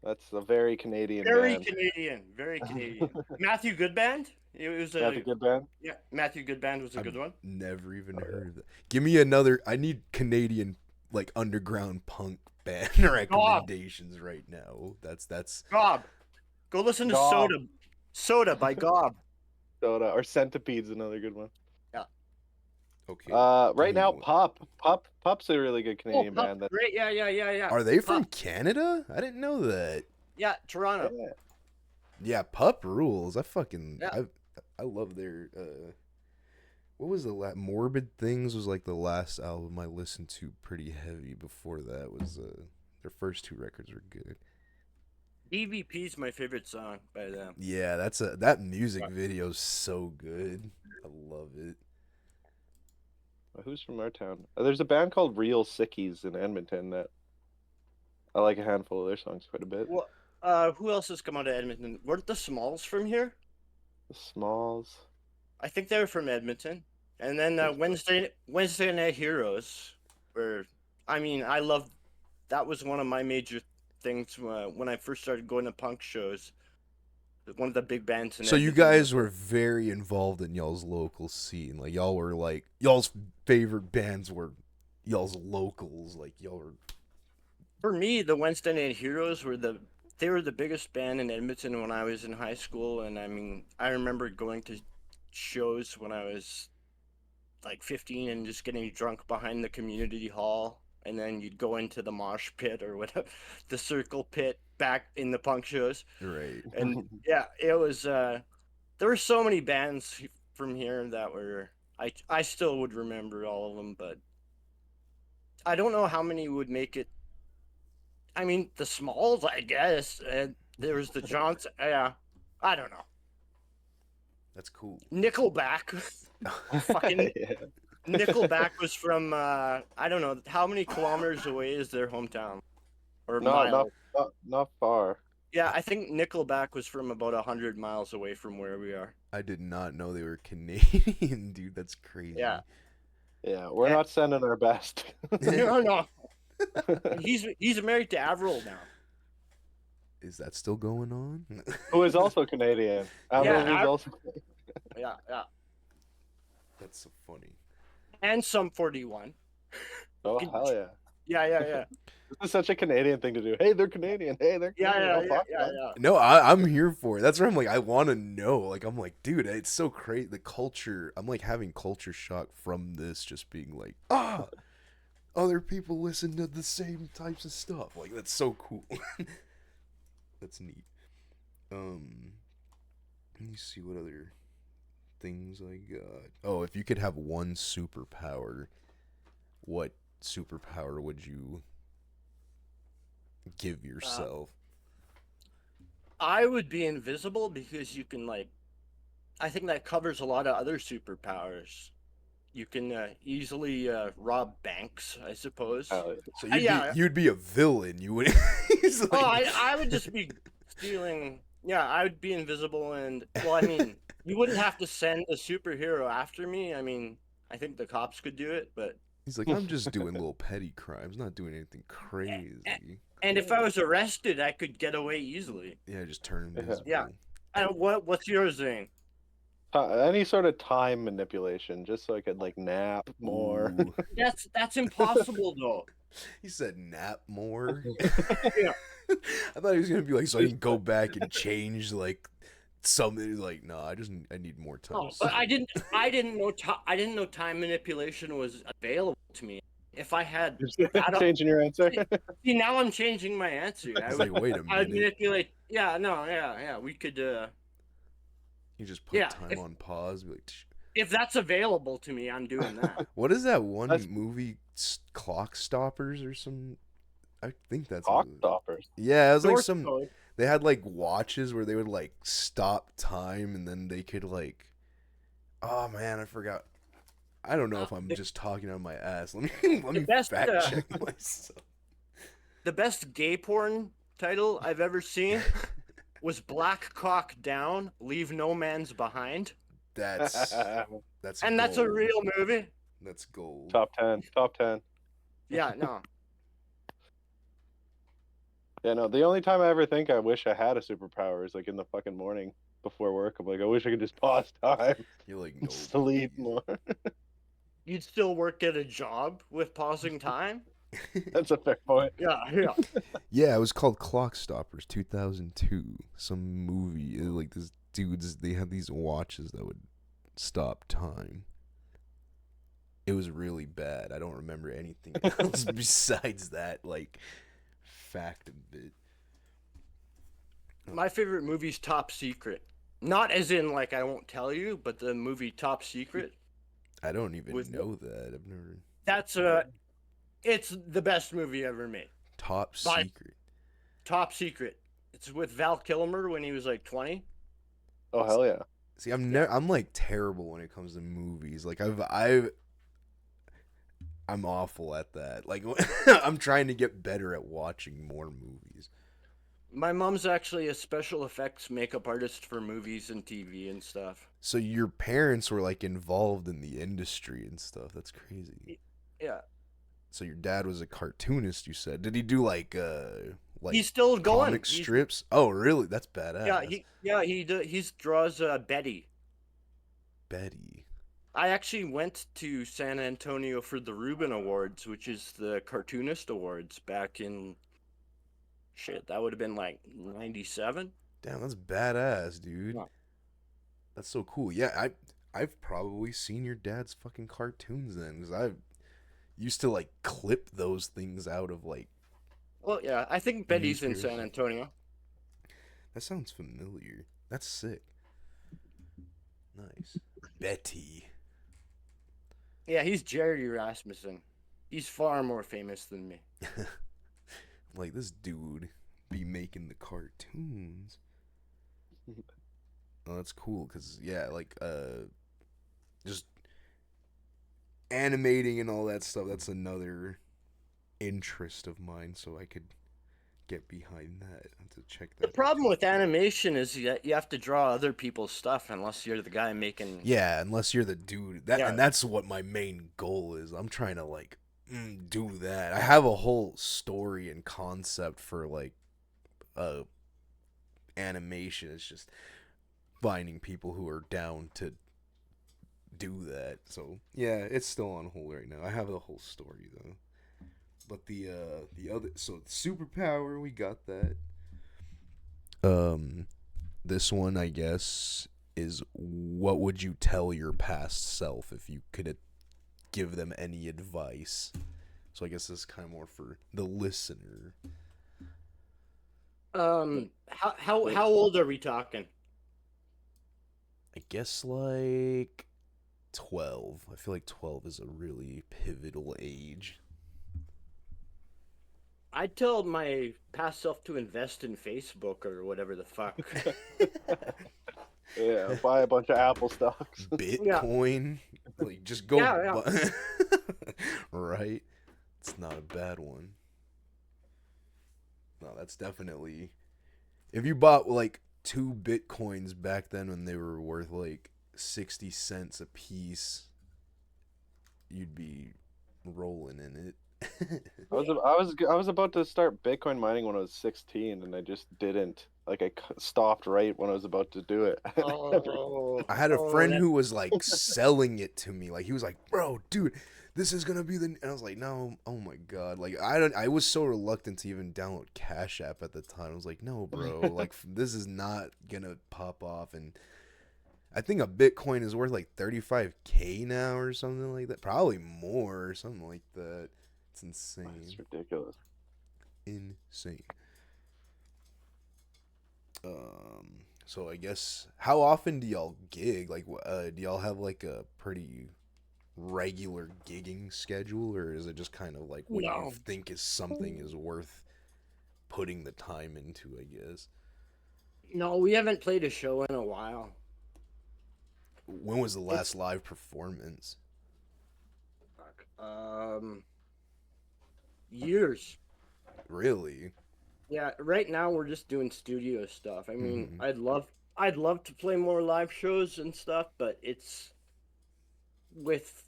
That's a very Canadian Very band. Canadian. Very Canadian. Matthew Goodband? It was That's a good band. Yeah, Matthew Goodband was a good one. Never even heard of that. Give me another. I need Canadian, like, underground punk band recommendations right now. That's. Gob. Go listen to Gob. Soda. Soda by Gob. Soda or Centipede's another good one. Okay. Right now, Ooh. Pop's a really good Canadian Pup, band. That, great. Yeah. Are they from Pup. Canada? I didn't know that. Yeah, Toronto. yeah. Yeah, Pup rules. Yeah. I love their what was the Morbid Things was like the last album I listened to pretty heavy. Before that was their first 2 records were good. EVP's my favorite song by them. Yeah, that music video is so good. I love it. Who's from our town? There's a band called Real Sickies in Edmonton that I like a handful of their songs quite a bit. Well, who else has come out of Edmonton? Weren't the Smalls from here? The Smalls. I think they were from Edmonton. And then Wednesday Night Heroes, where I love. That was one of my major things when I first started going to punk shows. One of the big bands in So you Edmonton. guys were very involved in y'all's local scene. Like y'all were like y'all's favorite bands were y'all's locals, like y'all are. For me, the Wednesday Night Heroes were the biggest band in Edmonton when I was in high school, and I mean, I remember going to shows when I was like 15 and just getting drunk behind the community hall, and then you'd go into the mosh pit or whatever, the circle pit back in the punk shows. Right. And yeah, it was there were so many bands from here that were I still would remember all of them, but I don't know how many would make it. I mean, the Smalls, I guess, and there was the Johnson. Yeah, I don't know. That's cool. Nickelback, fucking Yeah. Nickelback was from I don't know how many kilometers away is their hometown or No, miles. not far. Yeah, I think Nickelback was from about 100 miles away from where we are. I did not know they were Canadian, dude. That's crazy. Yeah. Yeah, we're Yeah. not sending our best. No, no. He's married to Avril now. Is that still going on? Who is also Canadian. Avril is Av- also. Yeah, yeah. That's so funny. And some 41. Oh hell yeah! Yeah, yeah, yeah. This is such a Canadian thing to do. Hey, they're Canadian. Hey, they're Yeah, Canadian. yeah, Oh, yeah, fuck, yeah, fuck. yeah. No, I'm here for it. That's where I'm like, I want to know. Like, I'm like, dude, it's so crazy. The culture, I'm like having culture shock from this, just being like, other people listen to the same types of stuff. Like, that's so cool. That's neat. Let me see what other things I got. Oh, if you could have one superpower, what superpower would you give yourself? I would be invisible because you can I think that covers a lot of other superpowers. You can easily rob banks, I suppose. Hell yeah. So yeah. you'd be a villain. You would. He's like, Oh, I would just be stealing. Yeah, I would be invisible, and well, I mean, you wouldn't have to send a superhero after me. I mean, I think the cops could do it, but he's like, I'm just doing little petty crimes, not doing anything crazy. and if I was arrested, I could get away easily. Yeah, just turn invisible. Yeah. What's yours thing? Any sort of time manipulation, just so I could like nap more. Ooh. That's impossible though. He said nap more. Yeah. I thought he was gonna be like, so I can go back and change like something. He's like, no, I need more time. Oh, but I didn't know time manipulation was available to me. If I had, Changing your answer. see, now I'm changing my answer. I was like, wait a I'd minute. manipulate. Yeah, no, yeah. We could. You just put yeah, time on pause. Be like, if that's available to me, I'm doing that. what is that one That's- movie, Clock Stoppers or some? I think that's Clock stoppers. Yeah, it was like Source some. code. They had like watches where they would like stop time and then they could like. Oh man, I forgot. I don't know if I'm just talking out of my ass. Let me best, fact check myself. The best gay porn title I've ever seen was Black Cock Down, Leave No Man's Behind. That's And that's a gold. real movie. That's gold. Top 10. Top 10. Yeah, no. Yeah, no. The only time I ever think I wish I had a superpower is like in the fucking morning before work. I'm like, I wish I could just pause time, You're like and no. sleep more. You'd still work at a job with pausing time? That's a fair point. Yeah. Yeah, it was called Clock Stoppers, 2002. Some movie. Like this dudes, they had these watches that would stop time. It was really bad. I don't remember anything else besides that, like, fact of it. My favorite movie's Top Secret. Not as in, like, I won't tell you, but the movie Top Secret. I don't even With- know that. I've never. That's it's the best movie ever made. Top By- Secret. Top Secret. It's with Val Kilmer when he was like 20. Oh hell yeah. See, I'm like terrible when it comes to movies. Like I'm awful at that. Like I'm trying to get better at watching more movies. My mom's actually a special effects makeup artist for movies and TV and stuff. So your parents were like involved in the industry and stuff. That's crazy. Yeah. So your dad was a cartoonist, you said. Did he do like He's still going. comic strips? Oh, really? That's badass. He draws Betty. Betty. I actually went to San Antonio for the Reuben Awards, which is the cartoonist awards back in shit. That would have been like '97. Damn, that's badass, dude. Yeah. That's so cool. Yeah, I've probably seen your dad's fucking cartoons then, because I used to like clip those things out of like Well, yeah, I think Betty's in newspapers. San Antonio. That sounds familiar. That's sick. Nice. Betty. Yeah, he's Jerry Rasmussen. He's far more famous than me. Like this dude be making the cartoons. Oh, that's cool because yeah, like just animating and all that stuff. That's another interest of mine, so I could get behind that. I have to check The that out problem too. with animation is you have to draw other people's stuff unless you're the guy making. Yeah, unless you're the dude. That Yeah. and that's what my main goal is. I'm trying to like do that. I have a whole story and concept for like uh animation. It's just finding people who are down to do that. So yeah, it's still on hold right now. I have the whole story though. But the other so superpower we got that. Um this one I guess is what would you tell your past self if you could give them any advice? So I guess this is kind of more for the listener. How old are we talking? I guess like 12. I feel like 12 is a really pivotal age. I'd tell my past self to invest in Facebook or whatever the fuck. Yeah, buy a bunch of Apple stocks. Bitcoin. Like just go Yeah, right? It's not a bad one. No, that's definitely if you bought like 2 Bitcoins back then when they were worth like 60 cents a piece, you'd be rolling in it. I was about to start Bitcoin mining when I was 16, and I just didn't. Like stopped right when I was about to do it. I had a friend that, who was like selling it to me. Like he was like, "Bro, dude, this is gonna be the." And I was like, "No, oh my god!" Like I don't. I was so reluctant to even download Cash App at the time. I was like, "No, bro, like this is not gonna pop off." And I think a Bitcoin is worth like 35K now or something like that. Probably more or something like that. It's insane. It's ridiculous. Insane. So I guess how often do y'all gig? Like, do y'all have like a pretty regular gigging schedule, or is it just kind of like when you no, think is something is worth putting the time into? I guess. no, we haven't played a show in a while. When was the It's last live performance? fuck, years. Really? Yeah, right now we're just doing studio stuff. I mean, Mm-hmm. I'd love to play more live shows and stuff, but it's with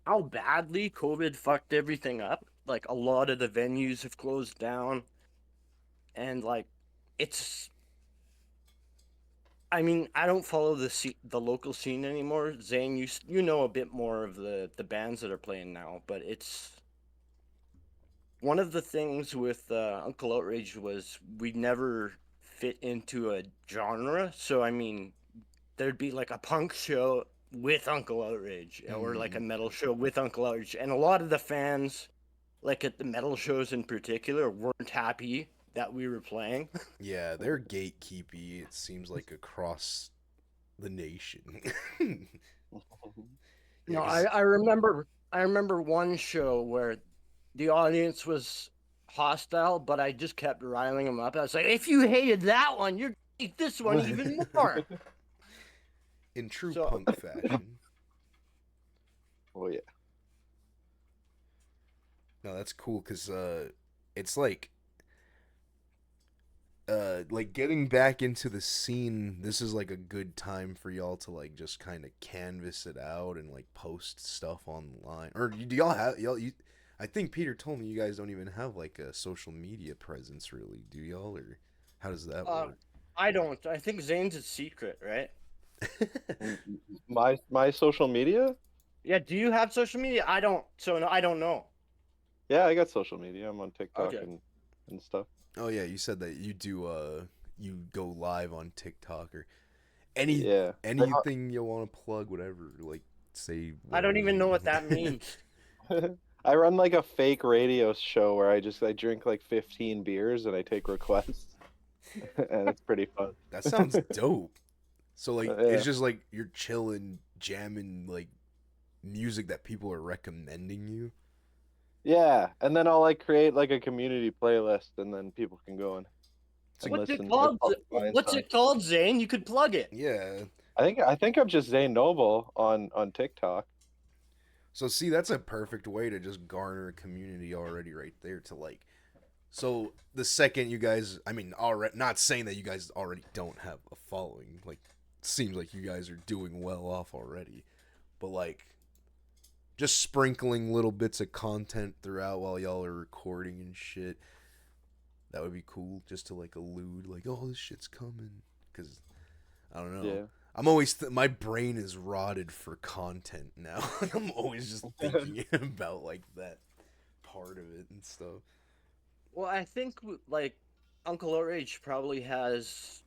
how badly COVID fucked everything up. Like a lot of the venues have closed down, and like it's. I mean, I don't follow the local scene anymore. Zane, you know a bit more of the bands that are playing now, but it's one of the things with Uncle Outrage was we never fit into a genre. So I mean, there'd be like a punk show with Uncle Outrage, or like Mm-hmm. a metal show with Uncle Outrage, and a lot of the fans, like at the metal shows in particular, weren't happy that we were playing. Yeah, they're gatekeepy. It seems like across the nation. Yeah, No, because I remember one show where the audience was hostile, but I just kept riling them up. I was like, if you hated that one, you're gonna hate this one even more. in true So punk fashion. Oh yeah. No, that's cool because it's like getting back into the scene. This is like a good time for y'all to like just kind of canvas it out and like post stuff online. Or do y'all have y'all? I think Peter told me you guys don't even have like a social media presence, really, do y'all? Or how does that uh, work? I don't. I think Zane's a secret, right? My social media? Yeah, do you have social media? I don't. So no, I don't know. Yeah, I got social media. I'm on TikTok Okay. and stuff. Oh yeah, you said that you do you go live on TikTok or Yeah. anything you want to plug, whatever, like say I don't whatever. even know what that means. I run like a fake radio show where I drink like 15 beers and I take requests, and it's pretty fun. That sounds dope. So like it's Yeah. just like you're chilling, jamming like music that people are recommending you. Yeah, and then I'll like create like a community playlist, and then people can go It's and like What's it listen. It's called? called Blind What's Time. it called, Zane? You could plug it. yeah. I think I'm just Zane Noble on TikTok. So see, that's a perfect way to just garner a community already right there to like. So the second you guys, I mean, already not saying that you guys already don't have a following. Like, seems like you guys are doing well off already, but like, just sprinkling little bits of content throughout while y'all are recording and shit. That would be cool, just to like allude, like, oh, this shit's coming. Because I don't know. Yeah. I'm always my brain is rotted for content now. I'm always just thinking about like that part of it and stuff. Well, I think like Uncle Outrage probably has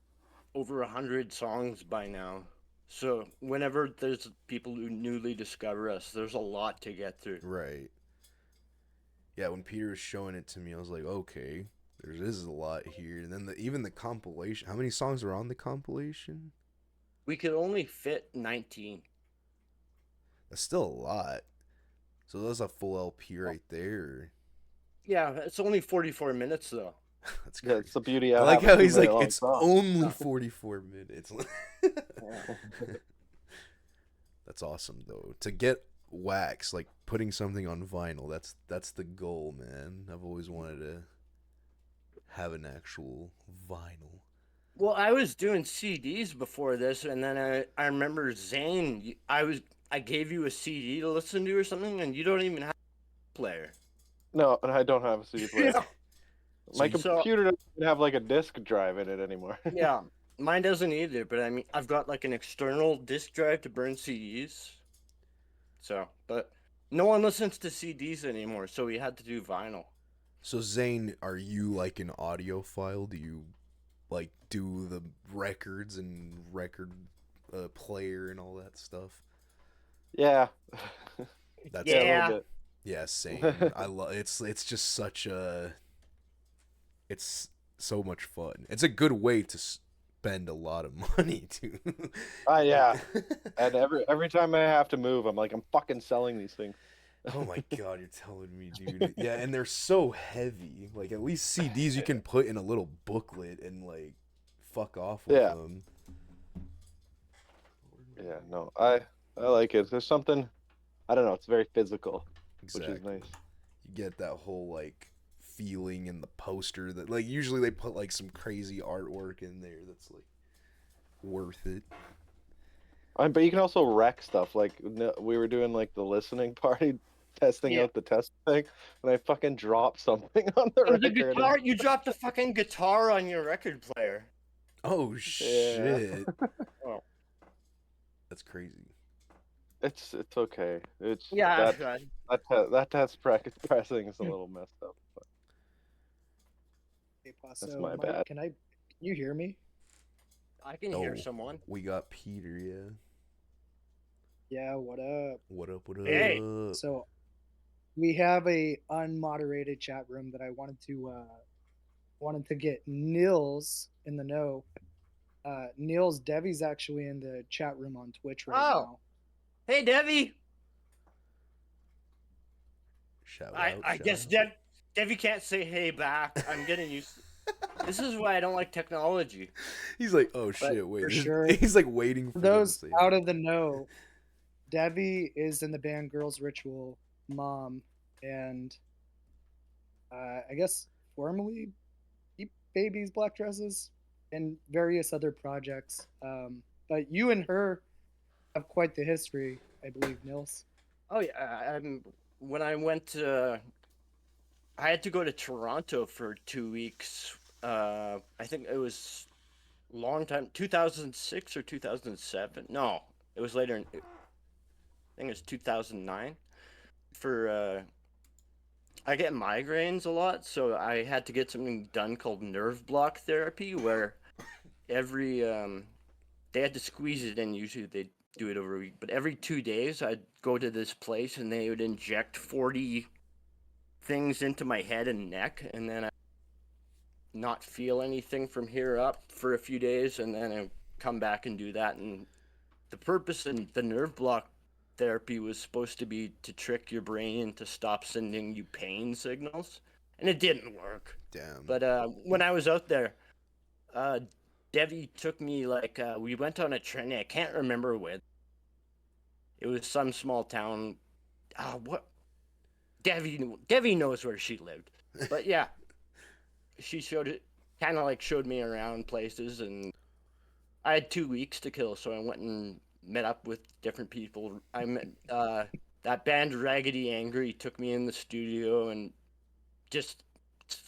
over 100 songs by now. So whenever there's people who newly discover us, there's a lot to get through. Right. Yeah, when Peter was showing it to me, I was like, okay, there's a lot here. And then even the compilation. How many songs are on the compilation? We could only fit 19. That's still a lot. So that's a full LP right there. Yeah, it's only 44 minutes though. That's Yeah, crazy. it's the beauty I of like having how two he's minute like, long it's songs. only 44 minutes. That's awesome though. To get wax, like putting something on vinyl, that's the goal, man. I've always wanted to have an actual vinyl. Well, I was doing CDs before this, and then I remember Zane. I gave you a CD to listen to or something, and you don't even have a player. No, and I don't have a CD player. Yeah. So My you, So computer doesn't even have like a disk drive in it anymore. yeah, mine doesn't either. But I mean, I've got like an external disk drive to burn CDs. So, but no one listens to CDs anymore, so we had to do vinyl. so Zane, are you like an audiophile? Do you like do the records and record player and all that stuff? Yeah. That's Yeah, a little Yeah. bit. yeah, same. I love it's just such a it's so much fun. It's a good way to spend a lot of money too. Yeah. And every time I have to move, I'm like, I'm fucking selling these things. Oh my god, you're telling me, dude. Yeah, and they're so heavy. Like at least CDs you can put in a little booklet and like fuck off with Yeah. them. Yeah, no, I like it. There's something, I don't know, it's very physical, which is Exactly. nice. You get that whole like feeling in the poster that like usually they put like some crazy artwork in there that's like worth it. But you can also wreck stuff. Like we were doing like the listening party, testing Yeah. out the test thing, and I fucking dropped something on the Oh, the record. guitar! You dropped the fucking guitar on your record player. Oh shit. Oh. That's crazy. It's okay. It's Yeah. that test pressing is a little messed up. But Hey, that's Paso, my Mike, bad. can you hear me? I can hear Oh. someone. We got Peter, yeah. Yeah, what up? What up, what up? Hey. So we have a unmoderated chat room that I wanted to get Nils in the know. Nils Devi's actually in the chat room on Twitch right Oh. now. Hey, Debbie. Shout I out. guess shout Debbie can't say hey back. I'm getting used. This is why I don't like technology. He's like, oh shit, wait. for this- sure, He's like waiting for For them to those say out of the know, Devi is in the band Girls Ritual Mom, and I guess formerly Keep Babies Black Dresses and various other projects. But you and her have quite the history, I believe, Nils. Oh yeah. When I went to, I had to go to Toronto for 2 weeks. I think it was long time, 2006 or 2007. No, it was later. I think it was 2009. For I get migraines a lot, so I had to get something done called nerve block therapy, where every they had to squeeze it in. Usually they do it over a week, but every 2 days I'd go to this place and they would inject 40 things into my head and neck, and then I not feel anything from here up for a few days, and then I come back and do that. And the purpose in the nerve block therapy was supposed to be to trick your brain to stop sending you pain signals, and it didn't work. Damn. But when I was out there, uh, Devi took me like we went on a train. I can't remember where. It was some small town. What? Devi knows where she lived. But yeah, she showed it, kind of like showed me around places, and I had 2 weeks to kill, so I went and met up with different people. I met that band Raggedy Angry took me in the studio and just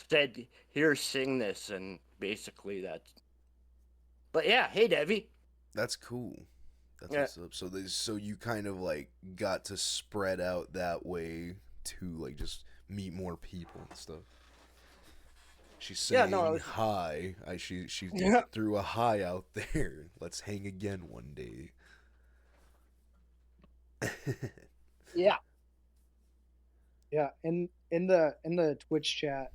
said, "Here, sing this," and basically that's. But yeah, hey Devi. That's cool. That's Yeah. what's up. So you kind of like got to spread out that way to like just meet more people and stuff. She's Yeah, saying no, it was- hi. She Yeah. threw a hi out there. Let's hang again one day. Yeah. Yeah, in the Twitch chat,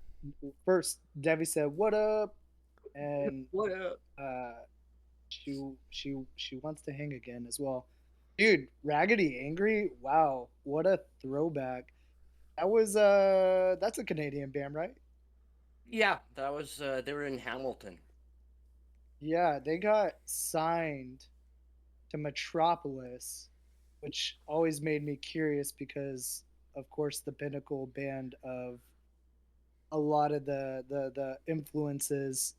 first Devi said, "What up?" and What up? she wants to hang again as well. Dude, Raggedy Angry, wow, what a throwback. That was that's a Canadian band, right? Yeah, that was they were in Hamilton. Yeah, they got signed to Metropolis, which always made me curious because of course the pinnacle band of a lot of the influences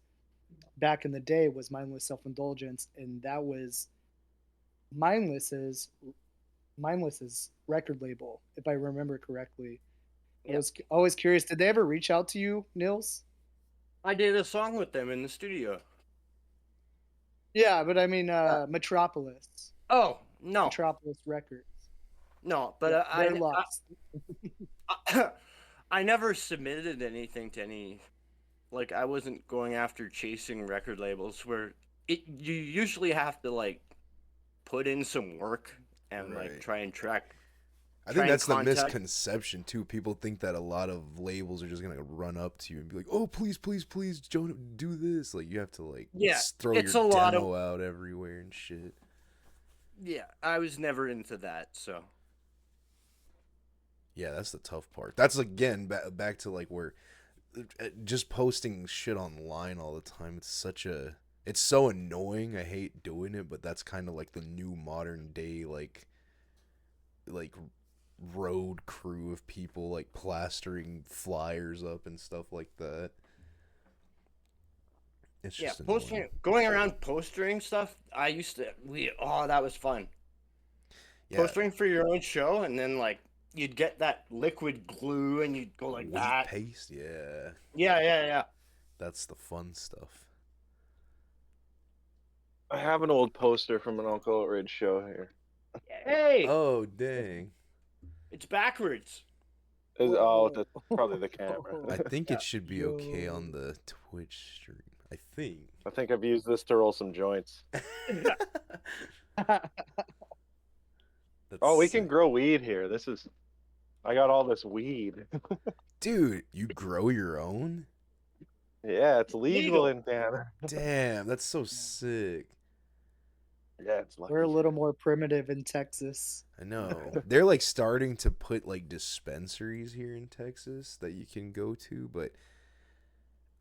back in the day was Mindless Self-Indulgence, and that was Mindless's Mindless's record label, if I remember correctly. I Yeah. was always curious. Did they ever reach out to you, Nils? I did a song with them in the studio. Yeah, but I mean, Metropolis, Oh no, Metropolis Records. no, but Yeah, they're lost. I never submitted anything to any. Like I wasn't going after chasing record labels where you usually have to like put in some work and like Right. try and track. I try think and that's the contact- misconception too. People think that a lot of labels are just gonna run up to you and be like, "Oh, please, please, please, Joe, do this." Like you have to like Yeah, throw it's your a lot demo out everywhere and shit. Yeah, I was never into that. So Yeah, that's the tough part. That's again back to like where just posting shit online all the time. It's so annoying. I hate doing it, but that's kind of like the new modern day like road crew of people like plastering flyers up and stuff like that. It's yeah, just annoying. going around postering stuff. I used to that was fun. Yeah, Postering for your own show, and then like you'd get that liquid glue, and you'd go like wheat that. paste. Yeah, Yeah. that's the fun stuff. I have an old poster from an Uncle Outrage show here. Hey, Oh dang! it's backwards. Oh, that's probably the camera. I think it should be okay Yo. on the Twitch stream. I think. I think I've used this to roll some joints. That's Oh, we can sick. grow weed here. I got all this weed. Dude, you grow your own? Yeah, it's legal Legal. in Canada. Damn, that's so sick. Yeah, it's lucky. We're a little more primitive in Texas. I know. They're like starting to put like dispensaries here in Texas that you can go to, but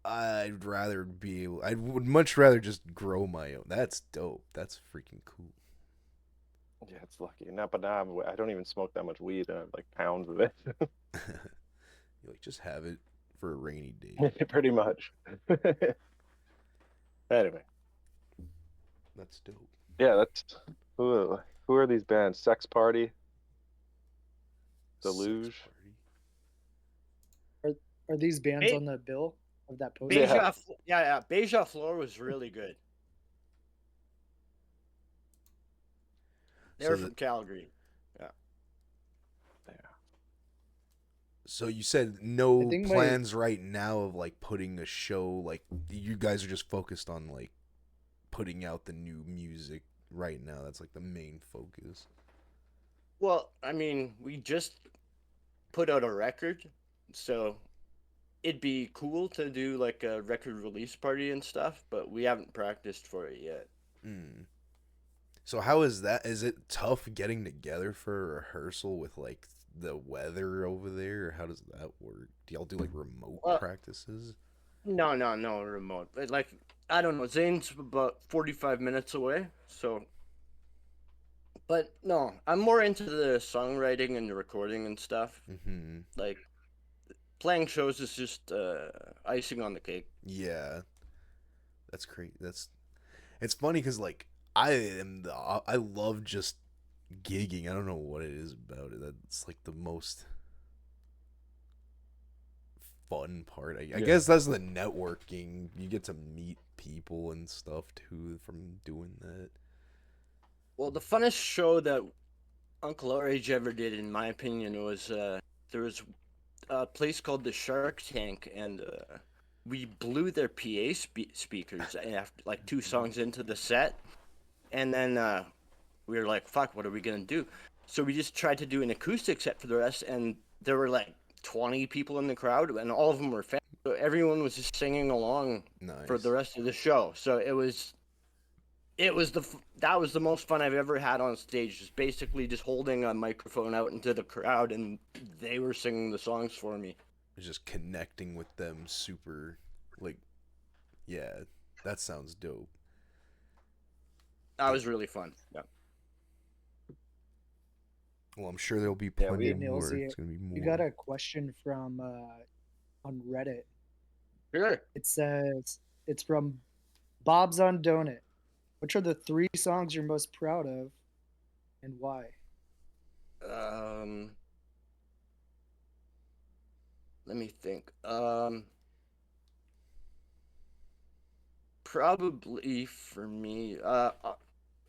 I would much rather just grow my own. That's dope. That's freaking cool. Yeah, it's lucky. But now I don't even smoke that much weed. I have like pounds of it. You like just have it for a rainy day. Pretty much. Anyway, That's dope. yeah, that's who are these bands? Sex Party, Deluge. Sex Party. Are these bands Hey. on the bill of that poster? Yeah. Beja Floor was really good. They're So from Calgary. Yeah. So you said I no think my plans right now of like putting a show, like you guys are just focused on like putting out the new music right now. That's like the main focus. Well, I mean, we just put out a record, so it'd be cool to do like a record release party and stuff, but we haven't practiced for it yet. Mm. So how is that? Is it tough getting together for a rehearsal with like the weather over there, or how does that work? Do y'all do like remote Well, practices? no, remote. Like, I don't know. Zane's about 45 minutes away, so. But no, I'm more into the songwriting and the recording and stuff. Mm-hmm. Like, playing shows is just icing on the cake. Yeah, that's great. It's funny because like I love just gigging. I don't know what it is about it. That's like the most fun part. I Yeah. guess that's the networking. You get to meet people and stuff too from doing that. Well, the funnest show that Uncle Outrage ever did, in my opinion, was there was a place called the Shark Tank, and we blew their PA speakers after like two songs into the set, and then we were like, "Fuck, what are we gonna do?" So we just tried to do an acoustic set for the rest, and there were like 20 people in the crowd, and all of them were fans. So everyone was just singing along for Nice. the rest of the show. So that was the most fun I've ever had on stage. Just basically just holding a microphone out into the crowd, and they were singing the songs for me. Just connecting with them super like yeah, that sounds dope. That was really fun. Yeah. Well, I'm sure there'll be Yeah, plenty Hey, more. Nilsy, It's gonna be we more. got a question from on Reddit. Sure. It says it's from Bob's on Donut. Which are the 3 songs you're most proud of, and why? Let me think. Probably for me,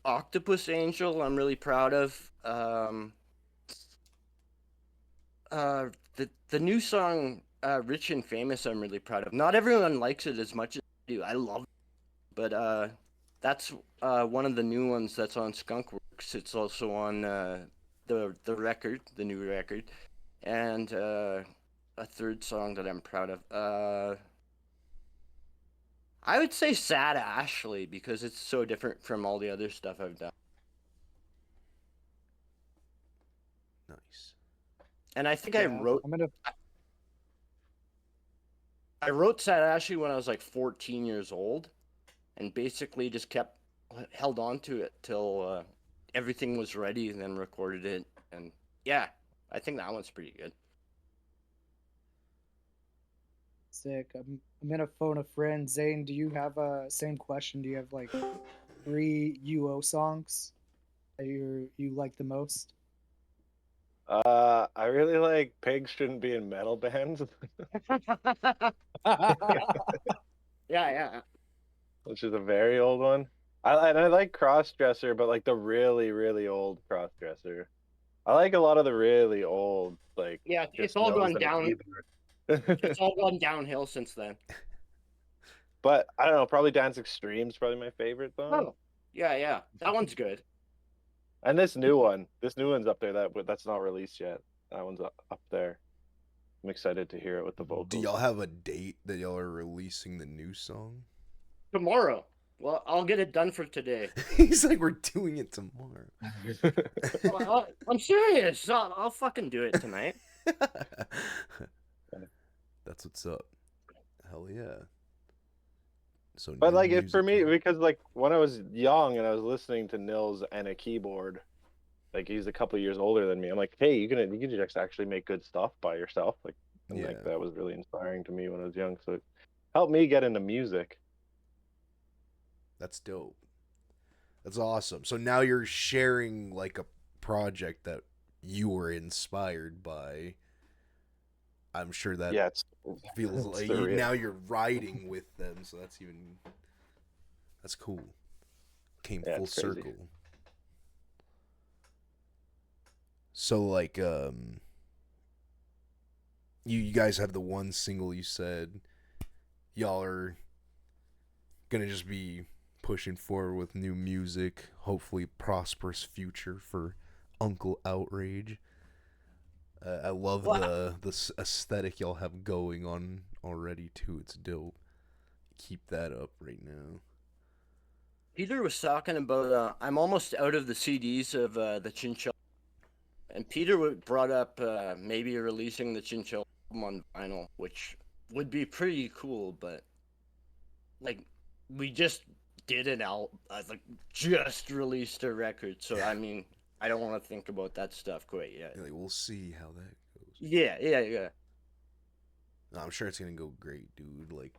Octopus Angel. I'm really proud of. The new song, Rich and Famous. I'm really proud of. Not everyone likes it as much as I do. I love it, but that's one of the new ones that's on Skunkworks. It's also on the record, the new record, and a third song that I'm proud of. I would say Sad Ashley because it's so different from all the other stuff I've done. Nice. And I think Yeah, I'm gonna. I wrote Sad Ashley when I was like 14 years old, and basically just kept held on to it till everything was ready, and then recorded it. And yeah, I think that one's pretty good. Sick. I'm gonna phone a friend. Zane, do you have a same question? Do you have like 3 UO songs that you like the most? I really like Pigs Shouldn't Be in Metal Bands, Yeah. which is a very old one. I like Crossdresser, but like the really, really old Crossdresser. I like a lot of the really old, like Yeah, it's just all Nose gone and a down. Keyboard. It's all gone downhill since then. But I don't know, probably Dance Extreme's probably my favorite song. Oh, yeah. That one's good. And this new one's up there that's not released yet. That one's up there. I'm excited to hear it with the vocals. Do y'all have a date that y'all are releasing the new song? Tomorrow. Well, I'll get it done for today. He's like, we're doing it tomorrow. I'm serious. I'll fucking do it tonight. That's what's up. Hell yeah. So, But new like it for music. me, because like when I was young and I was listening to Nils and a keyboard, like he's a couple of years older than me. I'm like, hey, you can just actually make good stuff by yourself. Like, and Yeah. like that was really inspiring to me when I was young. So it helped me get into music. That's dope. That's awesome. So now you're sharing like a project that you were inspired by. I'm sure that Yeah, it's feels it's like surreal. now you're riding with them, so that's cool. Came Yeah, full it's crazy. circle. So like you guys have the one single you said y'all are gonna just be pushing forward with new music, hopefully prosperous future for Uncle Outrage. I love Well, the aesthetic y'all have going on already too. It's dope. Keep that up right now. Peter was talking about I'm almost out of the CDs of the Chinchilla, and Peter brought up maybe releasing the Chinchilla album on vinyl, which would be pretty cool. But like, we just did an album, like just released a record, so I mean, I don't want to think about that stuff quite yet. Like we'll see how that goes. Yeah. No, I'm sure it's gonna go great, dude. Like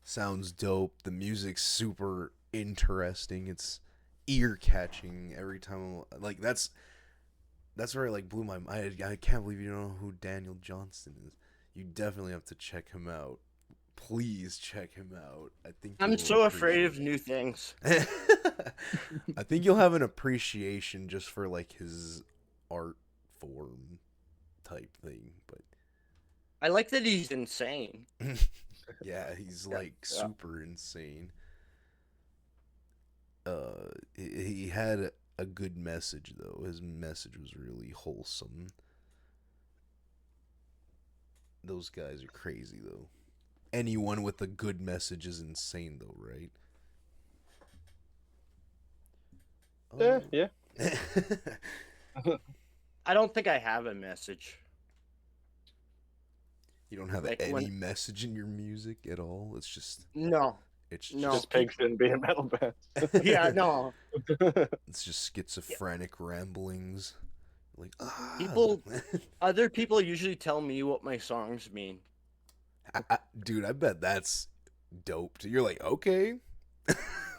sounds dope. The music's super interesting. It's ear catching every time. Like that's where it like blew my mind. I can't believe you don't know who Daniel Johnston is. You definitely have to check him out. Please check him out. I think I'm you'll so afraid of appreciate new things. it. I think you'll have an appreciation just for like his art form type thing, but I like that he's insane. yeah, he's Yeah, like yeah. super insane. He had a good message though. His message was really wholesome. Those guys are crazy though. Anyone with a good message is insane though, right? Yeah. I don't think I have a message. You don't have Like, any when- message in your music at all. It's just No. it's No. just Just pigs shouldn't be in metal bands. Yeah, no. it's just schizophrenic ramblings. Like People- Other people usually tell me what my songs mean. dude, I bet that's dope. You're like, okay,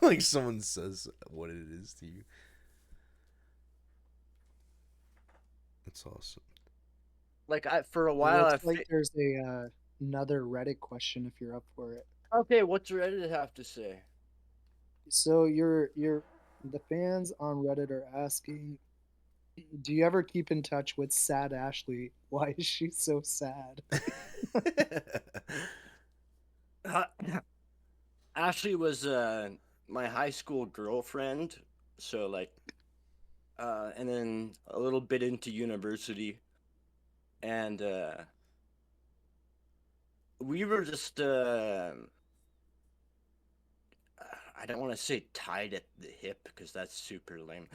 like someone says what it is to you. That's awesome. Like, for a It while, looks like there's a another Reddit question if you're up for it. Okay, what's Reddit have to say? So the fans on Reddit are asking, do you ever keep in touch with Sad Ashley? Why is she so sad? Ashley was my high school girlfriend, so like, and then a little bit into university, and we were just I don't want to say tied at the hip because that's super lame.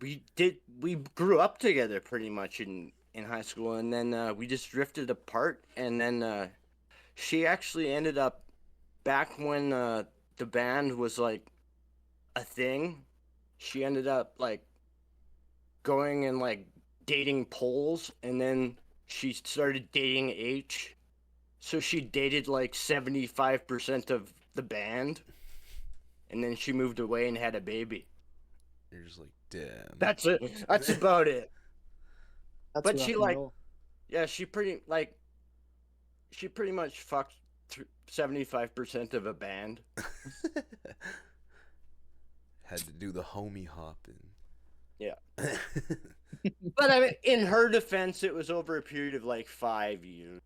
We grew up together pretty much in high school, and then we just drifted apart, and then she actually ended up back when the band was like a thing. She ended up like going and like dating Poles, and then she started dating H. So she dated like 75% of the band, and then she moved away and had a baby. You're just like, damn. That's it. That's about it. That's But rock she and like- roll. Yeah, she pretty much fucked 75% of a band. Had to do the homie hopping. Yeah. But I mean, in her defense, it was over a period of like 5 years.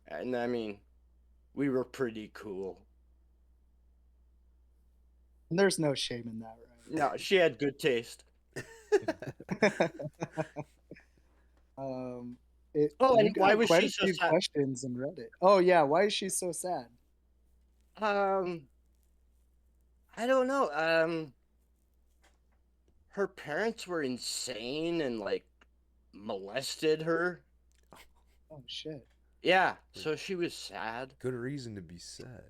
And I mean, we were pretty cool. And there's no shame in that, No, she had good taste. right? Oh, you and why got was quite she a so few sad? questions in Reddit. Oh yeah, why is she so sad? I don't know. Her parents were insane and like molested her. Oh shit. Yeah, so she was sad. Good reason to be sad.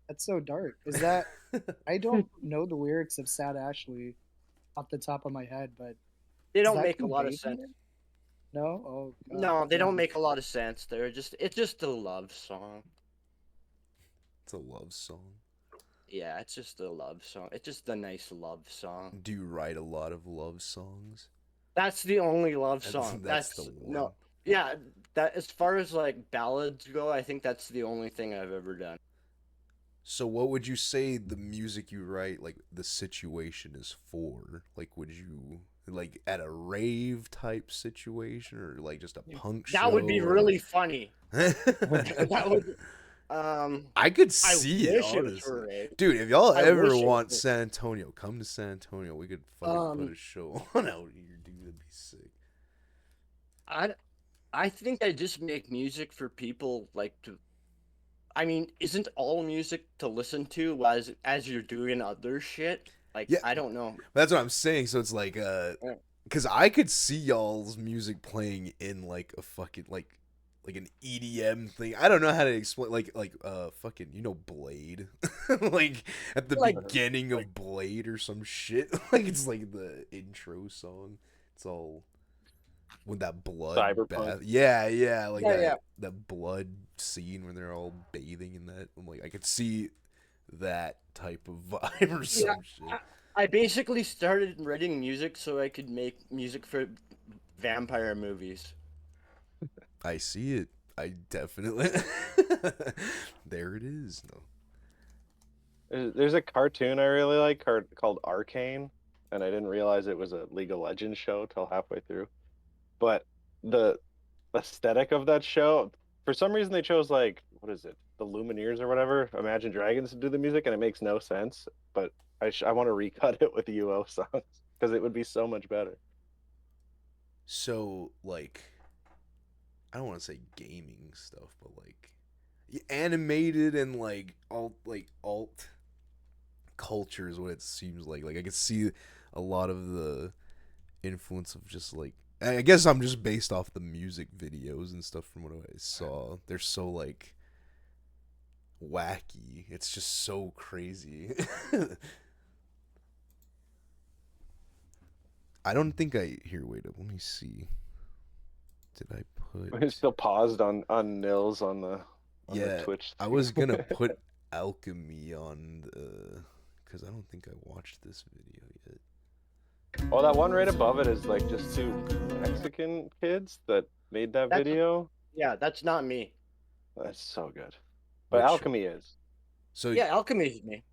That's so dark. Is that I don't know the lyrics of Sad Ashley off the top of my head, but They is don't that make a lot of conveyed in sense. it? No? Oh god. No, they Yeah. don't make a lot of sense. It's just a love song. It's a love song. Yeah, it's just a love song. It's just a nice love song. Do you write a lot of love songs? That's the only love That's- song. that's the one. No. Yeah, that as far as like ballads go, I think that's the only thing I've ever done. So what would you say the music you write, like the situation is for? Like would you like at a rave type situation or like just a punk That show would be or really funny. That would. I could I see it wish it was honestly. for a. Dude, if y'all I ever wish it want was. San Antonio, come to San Antonio. We could fucking put Um, a show on out here, dude. That'd be sick. I I think I just make music for people like to. I mean, isn't all music to listen to as you're doing other shit? Like Yeah, I don't know. that's what I'm saying. So it's like Yeah. cuz I could see y'all's music playing in like a fucking like an EDM thing. I don't know how to explain fucking Blade. Like at the Like beginning like of Blade or some shit. Like it's like the intro song. It's all with that blood Cyberpunk. bath. Yeah, yeah, like yeah, yeah. that blood scene when they're all bathing in that. I'm like I could see that type of vibe or Yeah, some shit. I basically started writing music so I could make music for vampire movies. I see it. I definitely there it is. No. There's a cartoon I really like called Arcane, and I didn't realize it was a League of Legends show till halfway through. But the aesthetic of that show, for some reason they chose like what is it, the Lumineers or whatever, Imagine Dragons to do the music, and it makes no sense. But I want to recut it with UO songs because it would be so much better. So like I don't want to say gaming stuff, but like animated and like alt culture is what it seems like. Like I could see a lot of the influence of just like I guess I'm just based off the music videos and stuff from what I saw. They're so like wacky. It's just so crazy. I don't think I here. Wait up. Let me see. Did I We're put? still paused on Nils on the Yeah, Twitch I thing. was gonna put alchemy on the because I don't think I watched this video yet. Oh, that one right above it is like just two Mexican kids that made that That's video. yeah, that's not me. That's so good. But Which Alchemy is. so Yeah, alchemy is me.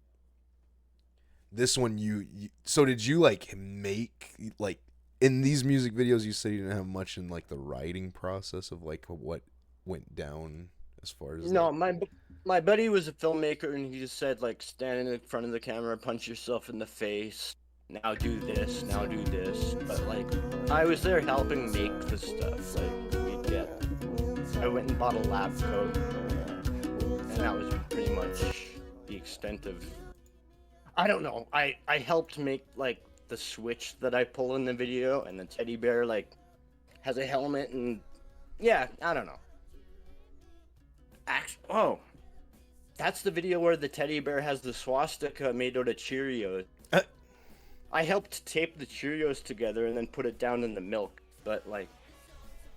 this one so did you like make like in these music videos you said you didn't have much in like the writing process of like what went down as far as No, like my buddy was a filmmaker, and he just said like stand in front of the camera, punch yourself in the face. Now do this. Now do this. But like, I was there helping make the stuff. Like we'd get. I went and bought a lab coat, and that was pretty much the extent of. I don't know. I helped make like the switch that I pull in the video, and the teddy bear like has a helmet, and yeah, I don't know. Oh, that's the video where the teddy bear has the swastika made out of Cheerios. Uh. I helped tape the Cheerios together and then put it down in the milk, but like,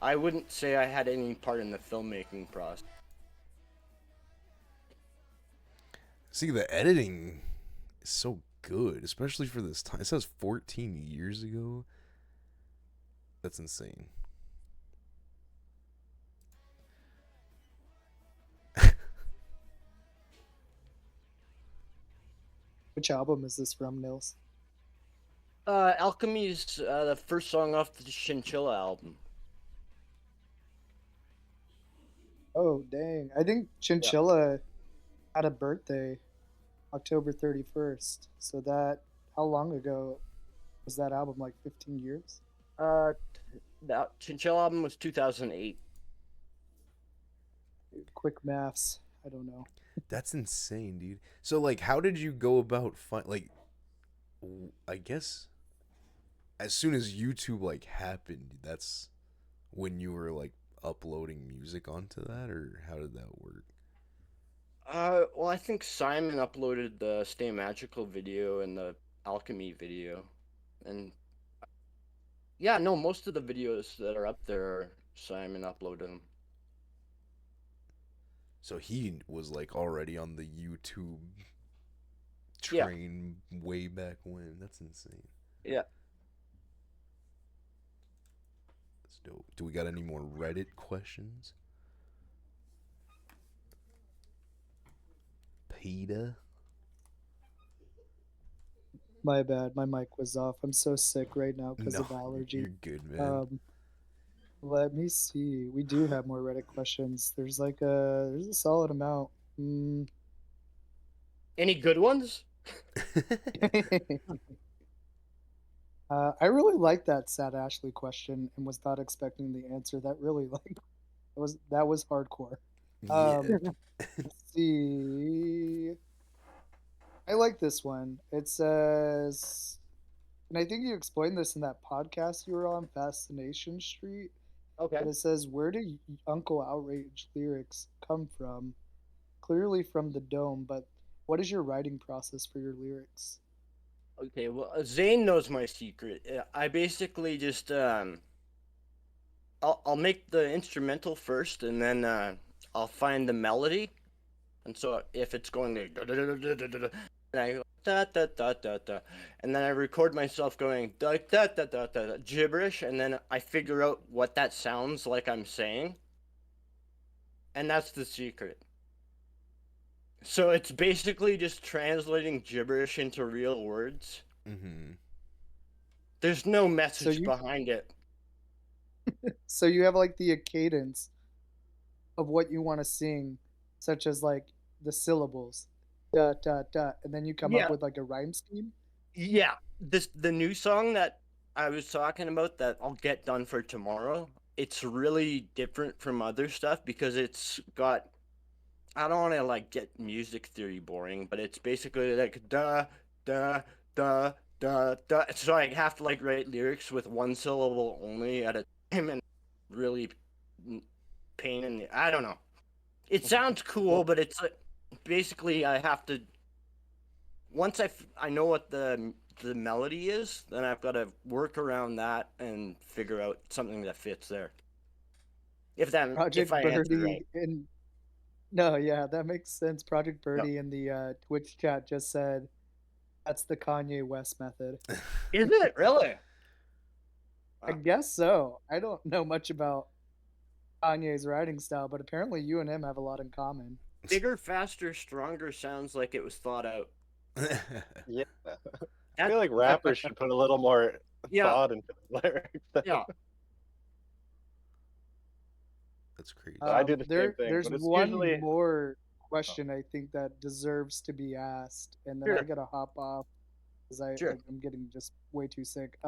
I wouldn't say I had any part in the filmmaking process. see the editing is so good, especially for this time. It says 14 years ago. That's insane. Which album is this from, Nils? Alchemy's the first song off the Chinchilla album. Oh, dang. I think Chinchilla had a birthday October 31st. So how long ago was that album? Like 15 years? The Chinchilla album was 2008. Quick maths. I don't know. That's insane, dude. So like how did you go about I guess as soon as YouTube like happened, that's when you were like uploading music onto that, or how did that work? Well, I think Simon uploaded the Stay Magical video and the Alchemy video, and yeah, no, most of the videos that are up there are Simon uploaded them. So he was like already on the YouTube Yeah. train way back when. That's insane. Yeah. That's dope. Do we got any more Reddit questions? fajita. My bad, my mic was off. I'm so sick right now because No, of allergy. you're good, man. Let me see. We do have more Reddit questions. There's a solid amount. Any good ones? I really like that Sad Ashley question and was not expecting the answer. That really that was hardcore. Yeah. Let's see. I like this one. It says, and I think you explained this in that podcast you were on, Fascination Street. Okay. But it says, where do Uncle Outrage lyrics come from? Clearly from the Dome, but what is your writing process for your lyrics? Okay, well, Zane knows my secret. I basically just I'll make the instrumental first, and then I'll find the melody. And so if it's going like and I go da da da da da, and then I record myself going da da da da da gibberish, and then I figure out what that sounds like I'm saying, and that's the secret. So it's basically just translating gibberish into real words. Mm-hmm. There's no message you- behind it. So you have like the cadence of what you want to sing, such as like the syllables, da da da, and then you come Yeah. up with like a rhyme scheme. Yeah, the new song that I was talking about that I'll get done for tomorrow. It's really different from other stuff because it's got. I don't want to like get music theory boring, but it's basically like da da da da da. So I have to like write lyrics with one syllable only at a time, and really pain in the. I don't know. It sounds cool, but it's like basically I have to once I know what the melody is, then I've got to work around that and figure out something that fits there. Project if I answer Birdie right. in No, yeah, that makes sense. Project Birdie in the Twitch chat just said that's the Kanye West method. Is it really? I guess so. I don't know much about Kanye's writing style, but apparently you and him have a lot in common. Bigger, faster, stronger sounds like it was thought out. Yeah. I feel like rappers should put a little more thought into the lyrics. Yeah. That's crazy. I do the same thing. There's but it's one usually... more question I think that deserves to be asked, and then I Sure. gotta hop off because Sure. I'm getting just way too sick.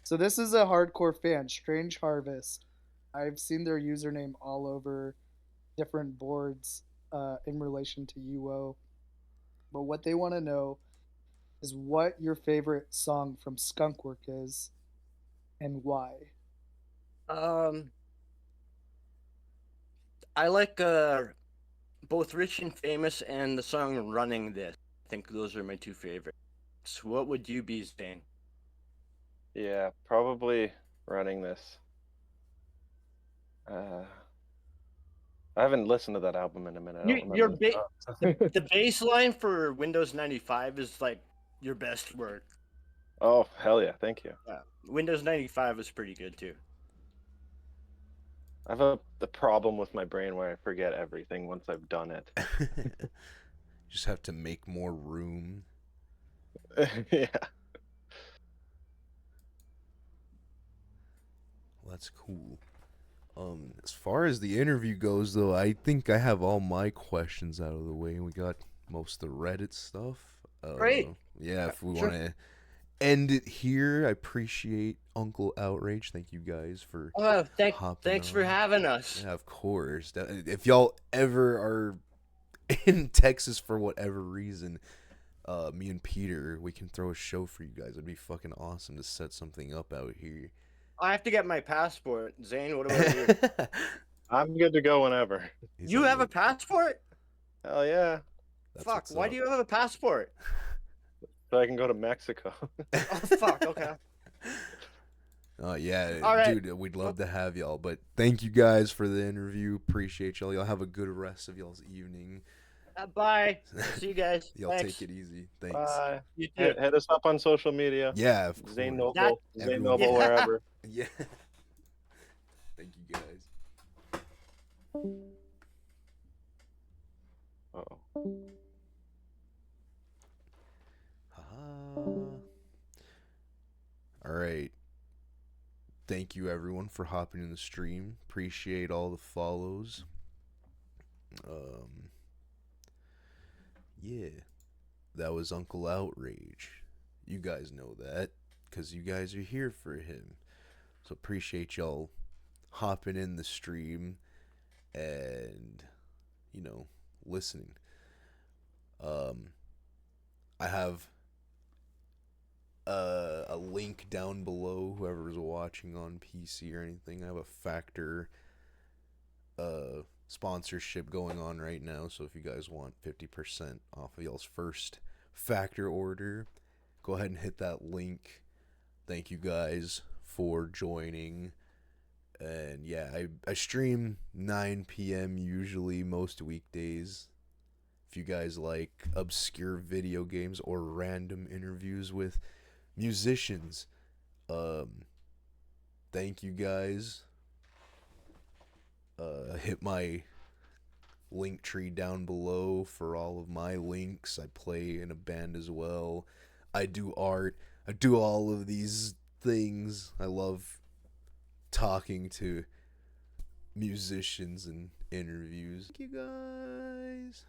So this is a hardcore fan, Strange Harvest. I've seen their username all over different boards in relation to UO. But what they want to know is what your favorite song from Skunkwork is and why. I like both Rich and Famous and the song Running This. I think those are my two favorites. What would you be saying? Yeah, probably Running This. I haven't listened to that album in a minute. I don't remember the bass line for Windows 95 is like your best work. Oh, hell yeah. Thank you. Yeah. Windows 95 is pretty good too. I have the problem with my brain where I forget everything once I've done it. Just have to make more room. Yeah. Well, that's cool. As far as the interview goes, though, I think I have all my questions out of the way. We got most of the Reddit stuff. Great. Yeah, if we Sure. want to end it here, I appreciate Uncle Outrage. Thank you guys for hopping thanks for on. having us. Yeah, of course. If y'all ever are in Texas for whatever reason, me and Peter, we can throw a show for you guys. It'd be fucking awesome to set something up out here. I have to get my passport. Zane, what about you? I'm good to go whenever. You have a passport? Hell yeah. Fuck, why do you have a passport? So I can go to Mexico. Oh, fuck, okay. Yeah, All right. dude, we'd love to have y'all. But thank you guys for the interview. Appreciate y'all. Y'all have a good rest of y'all's evening. Bye. See you guys. Y'all Thanks. take it easy. Thanks. Bye. You too. Hit us up on social media. Yeah, of course. Zane Noble. Zane Everyone- Noble, wherever. Yeah. Thank you guys. Uh-oh. Haha. All right. Thank you everyone for hopping in the stream. Appreciate all the follows. Um, yeah, that was Uncle Outrage. You guys know that because you guys are here for him. So appreciate y'all hopping in the stream and, you know, listening. I have a link down below, whoever's watching on PC or anything. I have a Factor sponsorship going on right now, so if you guys want 50% off of y'all's first Factor order, go ahead and hit that link. Thank you guys for joining. And yeah, I stream 9 p.m. usually most weekdays. If you guys like obscure video games or random interviews with musicians, thank you guys. Hit my link tree down below for all of my links. I play in a band as well. I do art. I do all of these things. I love talking to musicians and interviews. Thank you guys.